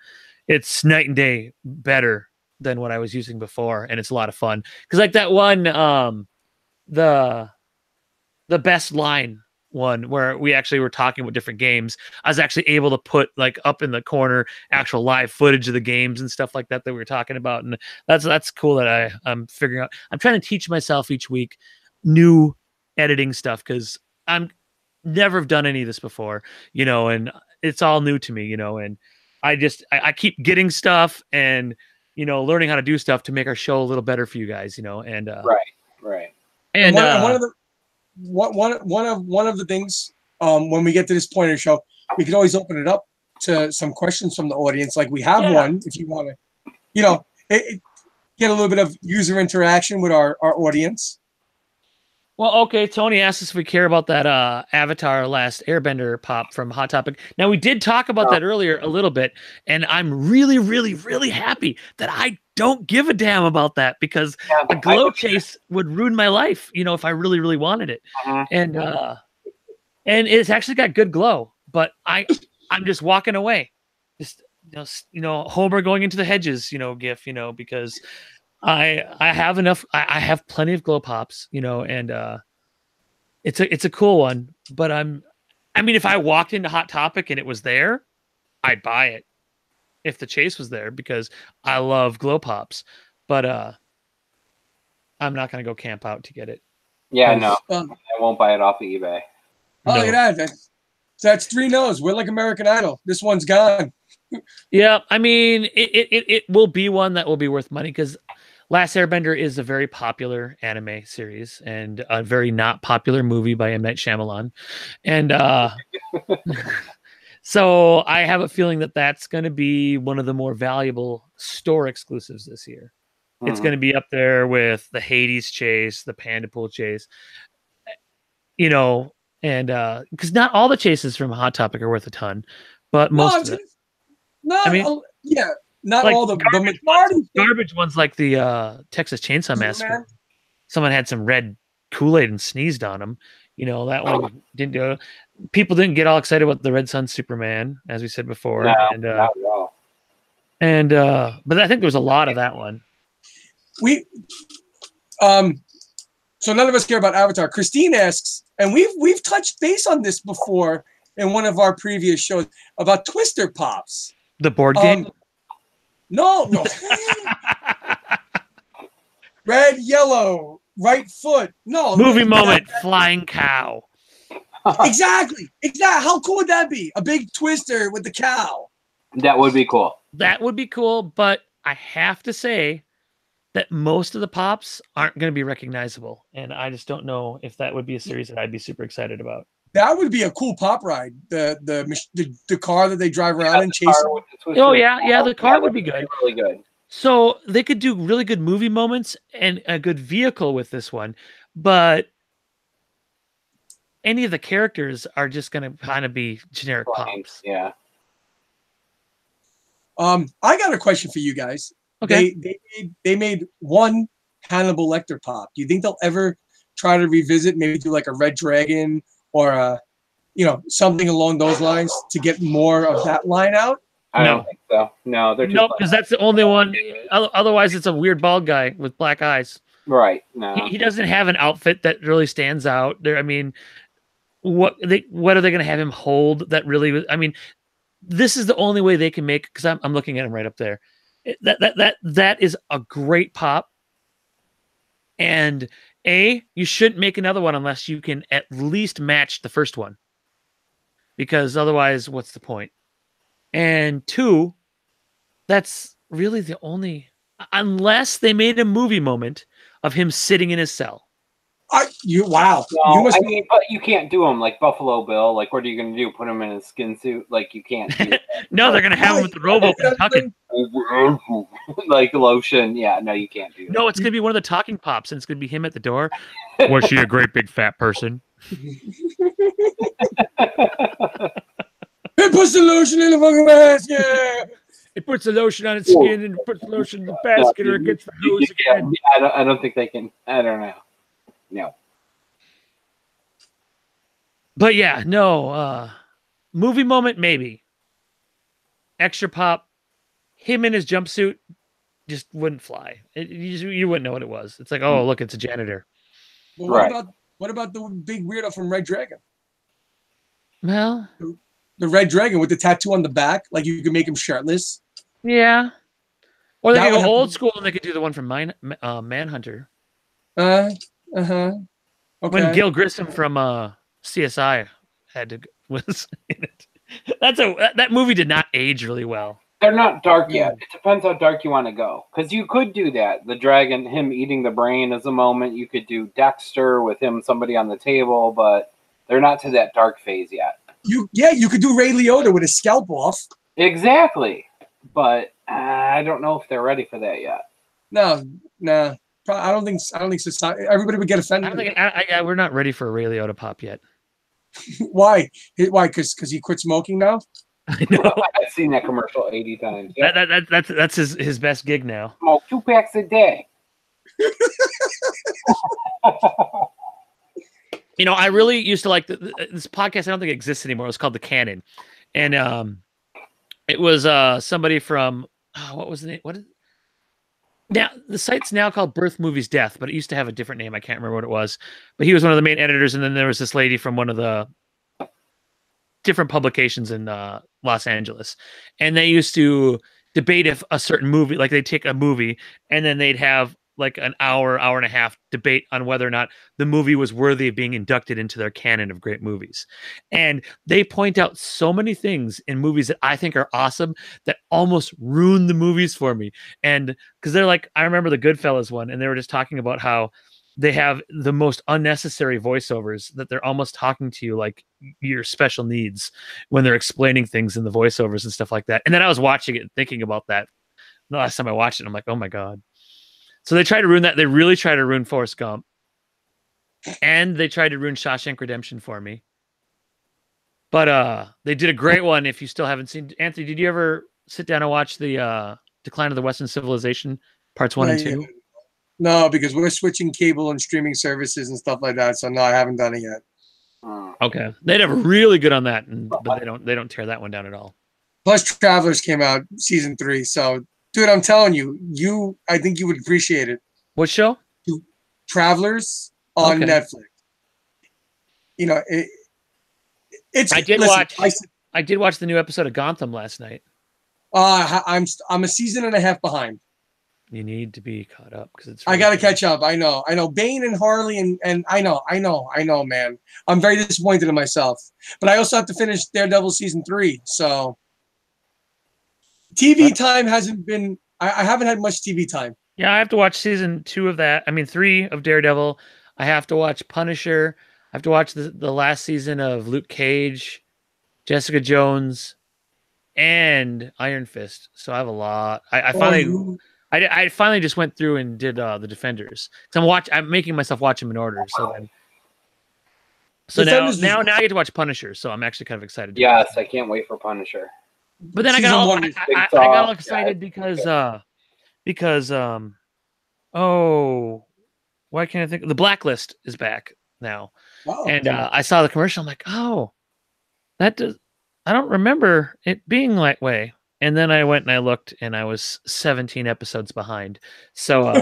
it's night and day better than what I was using before, and it's a lot of fun because like that one the best line one where we actually were talking about different games, I was actually able to put like up in the corner actual live footage of the games and stuff like that we were talking about, and that's cool that I'm figuring out. I'm trying to teach myself each week new editing stuff because I'm never have done any of this before, and it's all new to me, and I keep getting stuff and learning how to do stuff to make our show a little better for you guys, and right. And one of the one of the things when we get to this point of the show, we could always open it up to some questions from the audience. Like we have one, if you want to, get a little bit of user interaction with our audience. Well, okay. Tony asked us if we care about that Avatar Last Airbender pop from Hot Topic. Now, we did talk about that earlier a little bit, and I'm really, really, really happy that I don't give a damn about that because a glow chase would ruin my life, if I really, really wanted it. And it's actually got good glow, but I'm just walking away. Just, Homer going into the hedges, gif, because I have enough. I have plenty of glow pops, and it's a cool one. But I mean, if I walked into Hot Topic and it was there, I'd buy it. If the chase was there, because I love glow pops. But I'm not gonna go camp out to get it. Yeah, no, I won't buy it off of eBay. Oh, look at that. That's 3 no's. We're like American Idol. This one's gone. Yeah, I mean, it will be one that will be worth money because Last Airbender is a very popular anime series and a very not popular movie by M. Night Shyamalan. And so I have a feeling that that's going to be one of the more valuable store exclusives this year. It's going to be up there with the Hades chase, the Panda Pool chase, and because not all the chases from Hot Topic are worth a ton, but most of it. No, I mean, yeah. not Like all the garbage majority. garbage ones like the Texas Chainsaw Massacre. Man. Someone had some red Kool-Aid and sneezed on him. That one didn't do. People didn't get all excited about the Red Sun Superman, as we said before. No, and not at all. But I think there was a lot of that one. So none of us care about Avatar. Christine asks, and we've touched base on this before in one of our previous shows about Twister Pops. The board game? No. Red, yellow, right foot. No. Movie moment, flying cow. Exactly. How cool would that be? A big Twister with the cow. That would be cool. That would be cool, but I have to say that most of the pops aren't going to be recognizable, and I just don't know if that would be a series that I'd be super excited about. That would be a cool pop ride. The car that they drive around and chase. Oh yeah, the car would be good. Really good. So they could do really good movie moments and a good vehicle with this one, but any of the characters are just going to kind of be generic pops. Yeah. I got a question for you guys. Okay. They made one Hannibal Lecter pop. Do you think they'll ever try to revisit, maybe do like a Red Dragon or something along those lines to get more of that line out? I don't think so. No, they're no, because that's the only one. Otherwise, it's a weird bald guy with black eyes. Right. No, he doesn't have an outfit that really stands out. There, I mean, what are they going to have him hold? That really, I mean, this is the only way they can make. Because I'm looking at him right up there. That is a great pop. And you shouldn't make another one unless you can at least match the first one. Because otherwise, what's the point? And 2, that's really the only, unless they made a movie moment of him sitting in his cell. Wow. No, but you can't do him like Buffalo Bill. Like, what are you going to do? Put him in a skin suit? Like, you can't do that. No, they're going to have him with the robe open talking. Like lotion. Yeah, no, you can't do that. No, it's going to be one of the talking pops, and it's going to be him at the door. Was she a great big fat person? It puts the lotion in the fucking basket. It puts the lotion on its skin and puts the lotion in the basket, or it gets the hose again. I don't think they can. I don't know. No. But yeah, no. Movie moment, maybe. Extra pop. Him in his jumpsuit just wouldn't fly. You wouldn't know what it was. It's like, oh, look, it's a janitor. Well, what about the big weirdo from Red Dragon? Well, the Red Dragon with the tattoo on the back, like you could make him shirtless. Yeah. Or they could go old school and they could do the one from Manhunter. Okay. When Gil Grissom from CSI was in it. That movie did not age really well. They're not dark yet. It depends how dark you want to go. Because you could do that. The dragon, him eating the brain is a moment. You could do Dexter with somebody on the table, but they're not to that dark phase yet. You could do Ray Liotta with his scalp off. Exactly. But I don't know if they're ready for that yet. No. I don't think society. Everybody would get offended. We're not ready for a Ray Liotta pop yet. Why? Because he quit smoking now? I know. I've seen that commercial 80 times. Yeah. That's his best gig now. Smoke 2 packs a day. I really used to like this podcast. I don't think it exists anymore. It was called The Canon, and it was somebody from what was the name? Now the site's now called Birth Movies Death, but it used to have a different name. I can't remember what it was. But he was one of the main editors, and then there was this lady from one of the different publications in Los Angeles, and they used to debate if a certain movie, like they'd take a movie, and then they'd have like an hour and a half debate on whether or not the movie was worthy of being inducted into their canon of great movies. And they point out so many things in movies that I think are awesome that almost ruin the movies for me. And because they're like, I remember the Goodfellas one, and they were just talking about how they have the most unnecessary voiceovers, that they're almost talking to you like your special needs when they're explaining things in the voiceovers and stuff like that. And then I was watching it and thinking about that the last time I watched it. I'm like, oh my God. So they try to ruin that. They really try to ruin Forrest Gump. And they tried to ruin Shawshank Redemption for me. But they did a great one if you still haven't seen. Anthony, did you ever sit down and watch the Decline of the Western Civilization parts 1 No, and yeah. 2? No, because we're switching cable and streaming services and stuff like that. So no, I haven't done it yet. Okay, they'd have really good on that, but they don't tear that one down at all. Plus, Travelers came out season 3. So, dude, I'm telling you, I think you would appreciate it. What show? Travelers on Okay. Netflix. You know, it's. I did listen, watch. I did watch the new episode of Gotham last night. I'm a season and a half behind. You need to be caught up because it's. I got to catch up. I know. Bane and Harley and I know, man. I'm very disappointed in myself, but I also have to finish Daredevil season 3. So TV time hasn't been. I haven't had much TV time. Yeah, I have to watch season 2 of that. I mean, 3 of Daredevil. I have to watch Punisher. I have to watch the last season of Luke Cage, Jessica Jones, and Iron Fist. So I have a lot. I finally just went through and did the Defenders. Cause I'm making myself watch them in order. So now I get to watch Punisher. So I'm actually kind of excited. Yes, I can't wait for Punisher. But then I got all excited because why can't I think? The Blacklist is back now. Oh, And I saw the commercial. I'm like, oh, I don't remember it being that way. And then I went and I looked, and I was 17 episodes behind. So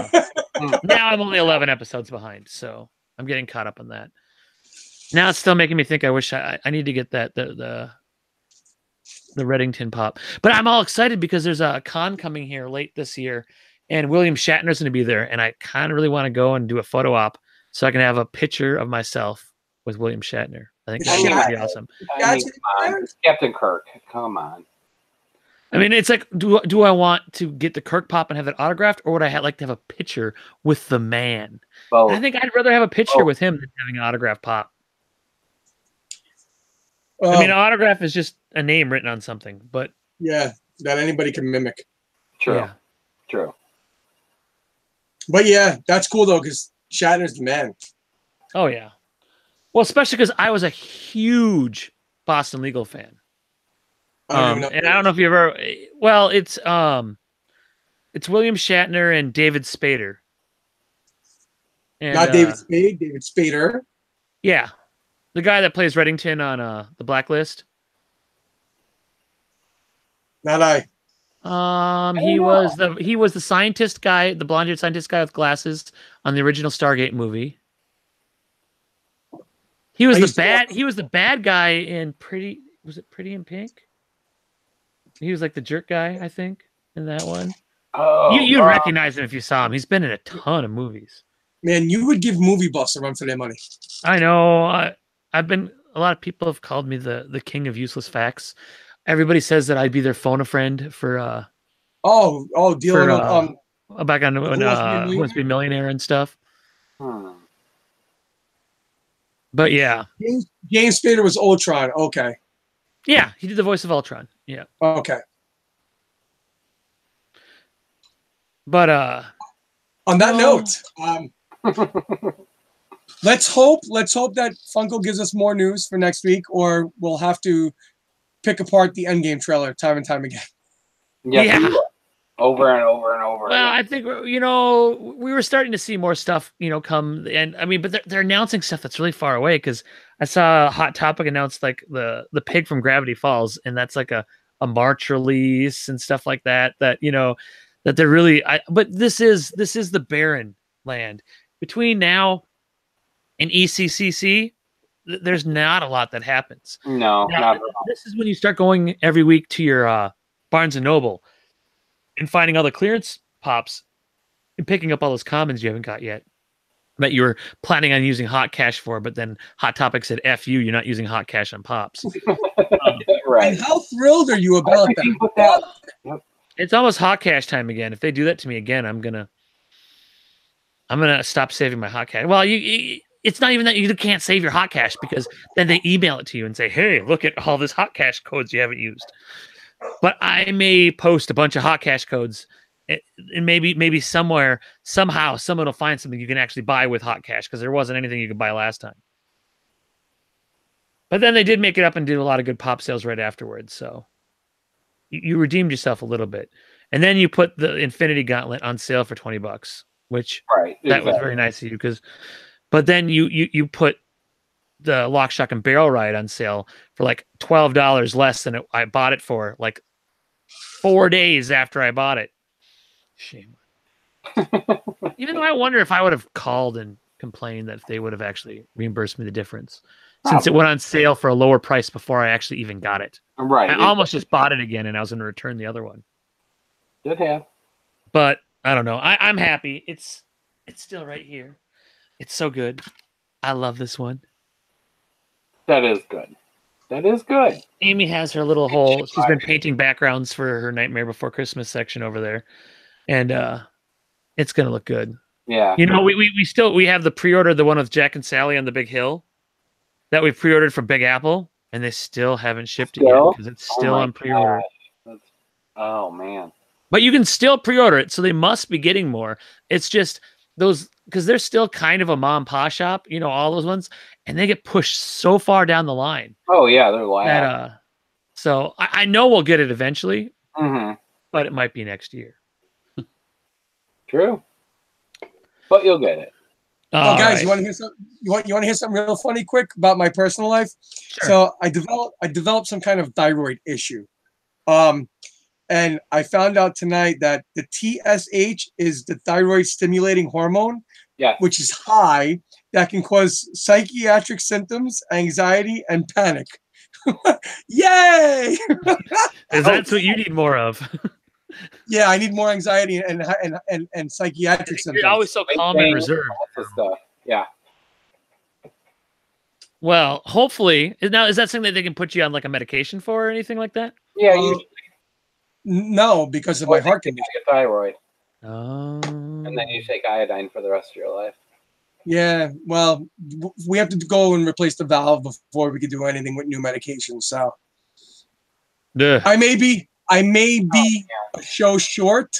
now I'm only 11 episodes behind. So I'm getting caught up on that. Now it's still making me think I wish I need to get the Reddington pop. But I'm all excited because there's a con coming here late this year, and William Shatner's going to be there, and I kind of really want to go and do a photo op so I can have a picture of myself with William Shatner. I think that'd be pretty awesome. I mean, Captain Kirk, come on. I mean, it's like, do I want to get the Kirk pop and have it autographed, or would I like to have a picture with the man? I think I'd rather have a picture with him than having an autograph pop. I mean, an autograph is just a name written on something, but yeah, that anybody can mimic. True. Yeah. True. But yeah, that's cool though, because Shatner's the man. Oh yeah. Well, especially because I was a huge Boston Legal fan. I don't know if you ever. Well, it's William Shatner and David Spader. And, not David Spade, David Spader. Yeah, the guy that plays Reddington on the Blacklist. Not I. He was the scientist guy, the blonde-haired scientist guy with glasses on the original Stargate movie. He was the bad guy in Pretty in Pink? He was like the jerk guy, I think, in that one. Oh, you'd recognize him if you saw him. He's been in a ton of movies. Man, you would give movie buffs a run for their money. I know. A lot of people have called me the king of useless facts. Everybody says that I'd be their phone a friend for dealing back on Who Wants to Be a Millionaire and stuff. But yeah, James Spader was Ultron. Okay. Yeah, he did the voice of Ultron. Yeah. Okay. But on that note, let's hope that Funko gives us more news for next week, or we'll have to pick apart the Endgame trailer time and time again. Yeah. Over and over and over. Well, I think we were starting to see more stuff, come, and I mean, but they're announcing stuff that's really far away. Because I saw Hot Topic announce like the pig from Gravity Falls, and that's like a March release and stuff like that. That that they're really. But this is the barren land between now and ECCC. There's not a lot that happens. No, now, not at all. This is when you start going every week to your Barnes and Noble and finding all the clearance pops and picking up all those commons you haven't got yet that you were planning on using hot cash for, but then Hot Topic said, F you, you're not using hot cash on pops. Right. And how thrilled are you about that? Yep. It's almost hot cash time again. If they do that to me again, I'm gonna stop saving my hot cash. Well, it's not even that you can't save your hot cash, because then they email it to you and say, hey, look at all this hot cash codes you haven't used. But I may post a bunch of hot cash codes, and maybe somehow someone will find something you can actually buy with hot cash, because there wasn't anything you could buy last time. But then they did make it up and did a lot of good pop sales right afterwards. So you redeemed yourself a little bit. And then you put the Infinity Gauntlet on sale for $20, which Right. that was Exactly. very nice of you. But then you put the Lock, Shock, and Barrel Ride on sale for like $12 less than I bought it for, like 4 days after I bought it. Shame. Even though I wonder if I would have called and complained that if they would have actually reimbursed me the difference, since it went on sale for a lower price before I actually even got it. Right. I almost just bought it again, and I was going to return the other one. Good have. But I don't know. I'm happy. It's still right here. It's so good. I love this one. That is good. That is good. Amy has her little whole. She's been painting backgrounds for her Nightmare Before Christmas section over there, and it's gonna look good. Yeah. You know, we have the pre-order, the one with Jack and Sally on the big hill, that we pre-ordered from Big Apple, and they still haven't shipped it yet because it's still on pre-order. Oh man. But you can still pre-order it, so they must be getting more. It's just those, because they're still kind of a mom and pop shop, you know, all those ones, and they get pushed so far down the line. Oh yeah, they're last. That so I know we'll get it eventually, Mm-hmm. but it might be next year. True. But you'll get it. Oh, guys, you want to hear something? You want to hear something real funny, quick about my personal life? Sure. So I developed some kind of thyroid issue, and I found out tonight that the TSH is the thyroid stimulating hormone, which is high, that can cause psychiatric symptoms, anxiety, and panic. Yay! That's what you need more of. Yeah, I need more anxiety and psychiatric symptoms. You're always so calm and reserved. Stuff. Yeah. Well, hopefully. Now, is that something that they can put you on like a medication for or anything like that? Yeah. No, because of my heart condition. Your thyroid. Oh. And then you take iodine for the rest of your life. Yeah, well, we have to go and replace the valve before we can do anything with new medications. So I may be a show short.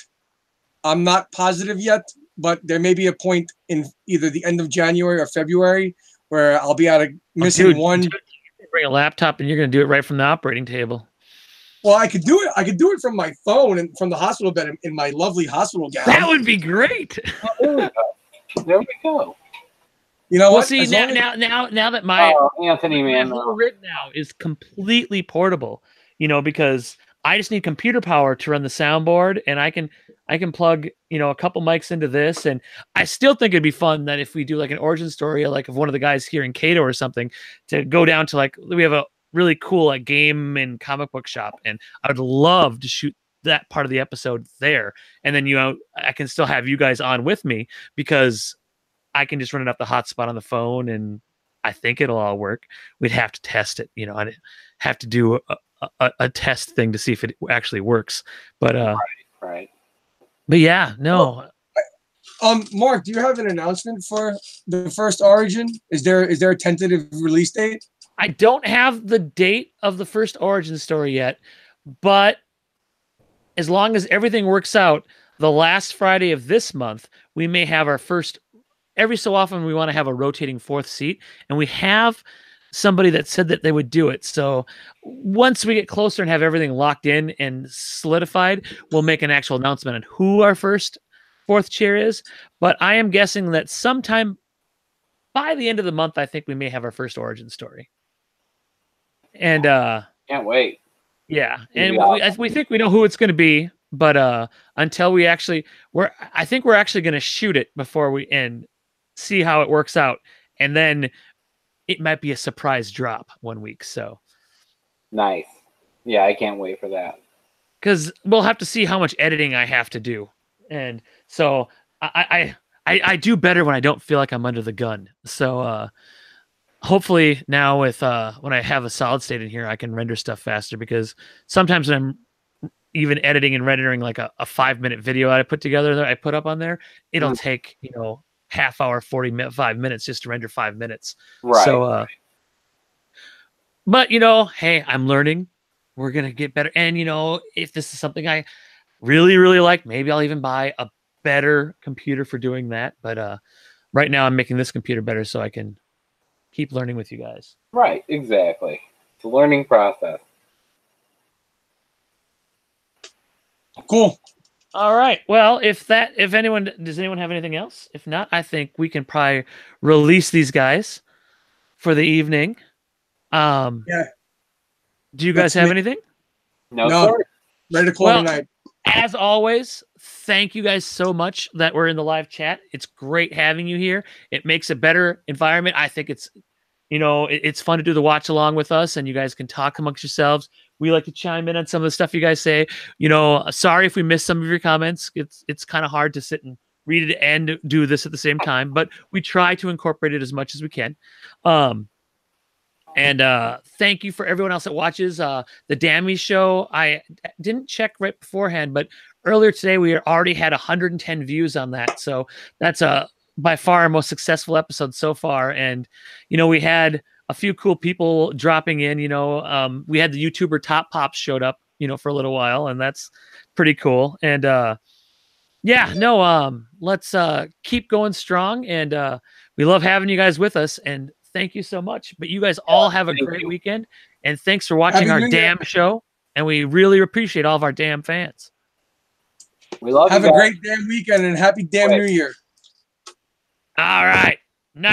I'm not positive yet, but there may be a point in either the end of January or February where I'll be out of missing one. Dude, you bring a laptop and you're going to do it right from the operating table. Well, I could do it. I could do it from my phone and from the hospital bed in my lovely hospital gown. That would be great. There we go. You know well, what? see, now that my Anthony, man, my whole rig now is completely portable, you know, because I just need computer power to run the soundboard, and I can plug, you know, a couple mics into this, and I still think it'd be fun that if we do like an origin story, like of one of the guys here in Cato or something, to go down to like, we have a really cool like game and comic book shop, and I would love to shoot that part of the episode there, and then, you know, I can still have you guys on with me because I can just run it up the hotspot on the phone, and I think it'll all work. We'd have to test it, you know. I'd have to do a test thing to see if it actually works. But right. But yeah, no. Mark, do you have an announcement for the first Origin? Is there a tentative release date? I don't have the date of the first Origin story yet, but as long as everything works out, the last Friday of this month, we may have our first. Every so often, we want to have a rotating fourth seat, and we have somebody that said that they would do it. So once we get closer and have everything locked in and solidified, we'll make an actual announcement on who our first fourth chair is. But I am guessing that sometime by the end of the month, I think we may have our first Origin story. And can't wait. Yeah, and we think we know who it's going to be, but until we actually, I think we're actually going to shoot it before we end. See how it works out, and then it might be a surprise drop one week. So nice. Yeah, I can't wait for that. Because we'll have to see how much editing I have to do, and so I do better when I don't feel like I'm under the gun. So hopefully now with when I have a solid state in here, I can render stuff faster, because sometimes when I'm even editing and rendering like a 5-minute video that I put together that I put up on there, it'll take, you know, half hour, 5 minutes just to render 5 minutes. Right. So, but you know, hey, I'm learning. We're going to get better. And, you know, if this is something I really, really like, maybe I'll even buy a better computer for doing that. But right now I'm making this computer better so I can keep learning with you guys. Right. Exactly. It's a learning process. Cool. All right. Well, if anyone does anyone have anything else? If not, I think we can probably release these guys for the evening. Yeah. Do you guys That's have me. anything? No, No. sir. Ready to call Well, tonight. as always, thank you guys so much that we're in the live chat. It's great having you here. It makes a better environment. I think it's, it's fun to do the watch along with us, and you guys can talk amongst yourselves. We like to chime in on some of the stuff you guys say. Sorry if we missed some of your comments. It's kind of hard to sit and read it and do this at the same time, but we try to incorporate it as much as we can. And thank you for everyone else that watches the D.A.M show. I didn't check right beforehand, but earlier today we already had 110 views on that. So that's by far our most successful episode so far. And we had a few cool people dropping in. We had the YouTuber Top Pops showed up, for a little while, and that's pretty cool. And let's keep going strong. And we love having you guys with us. And thank you so much. But you guys all have a great weekend. And thanks for watching our D.A.M show. And we really appreciate all of our D.A.M fans. We love you. Have a great damn weekend and happy damn New Year. All right.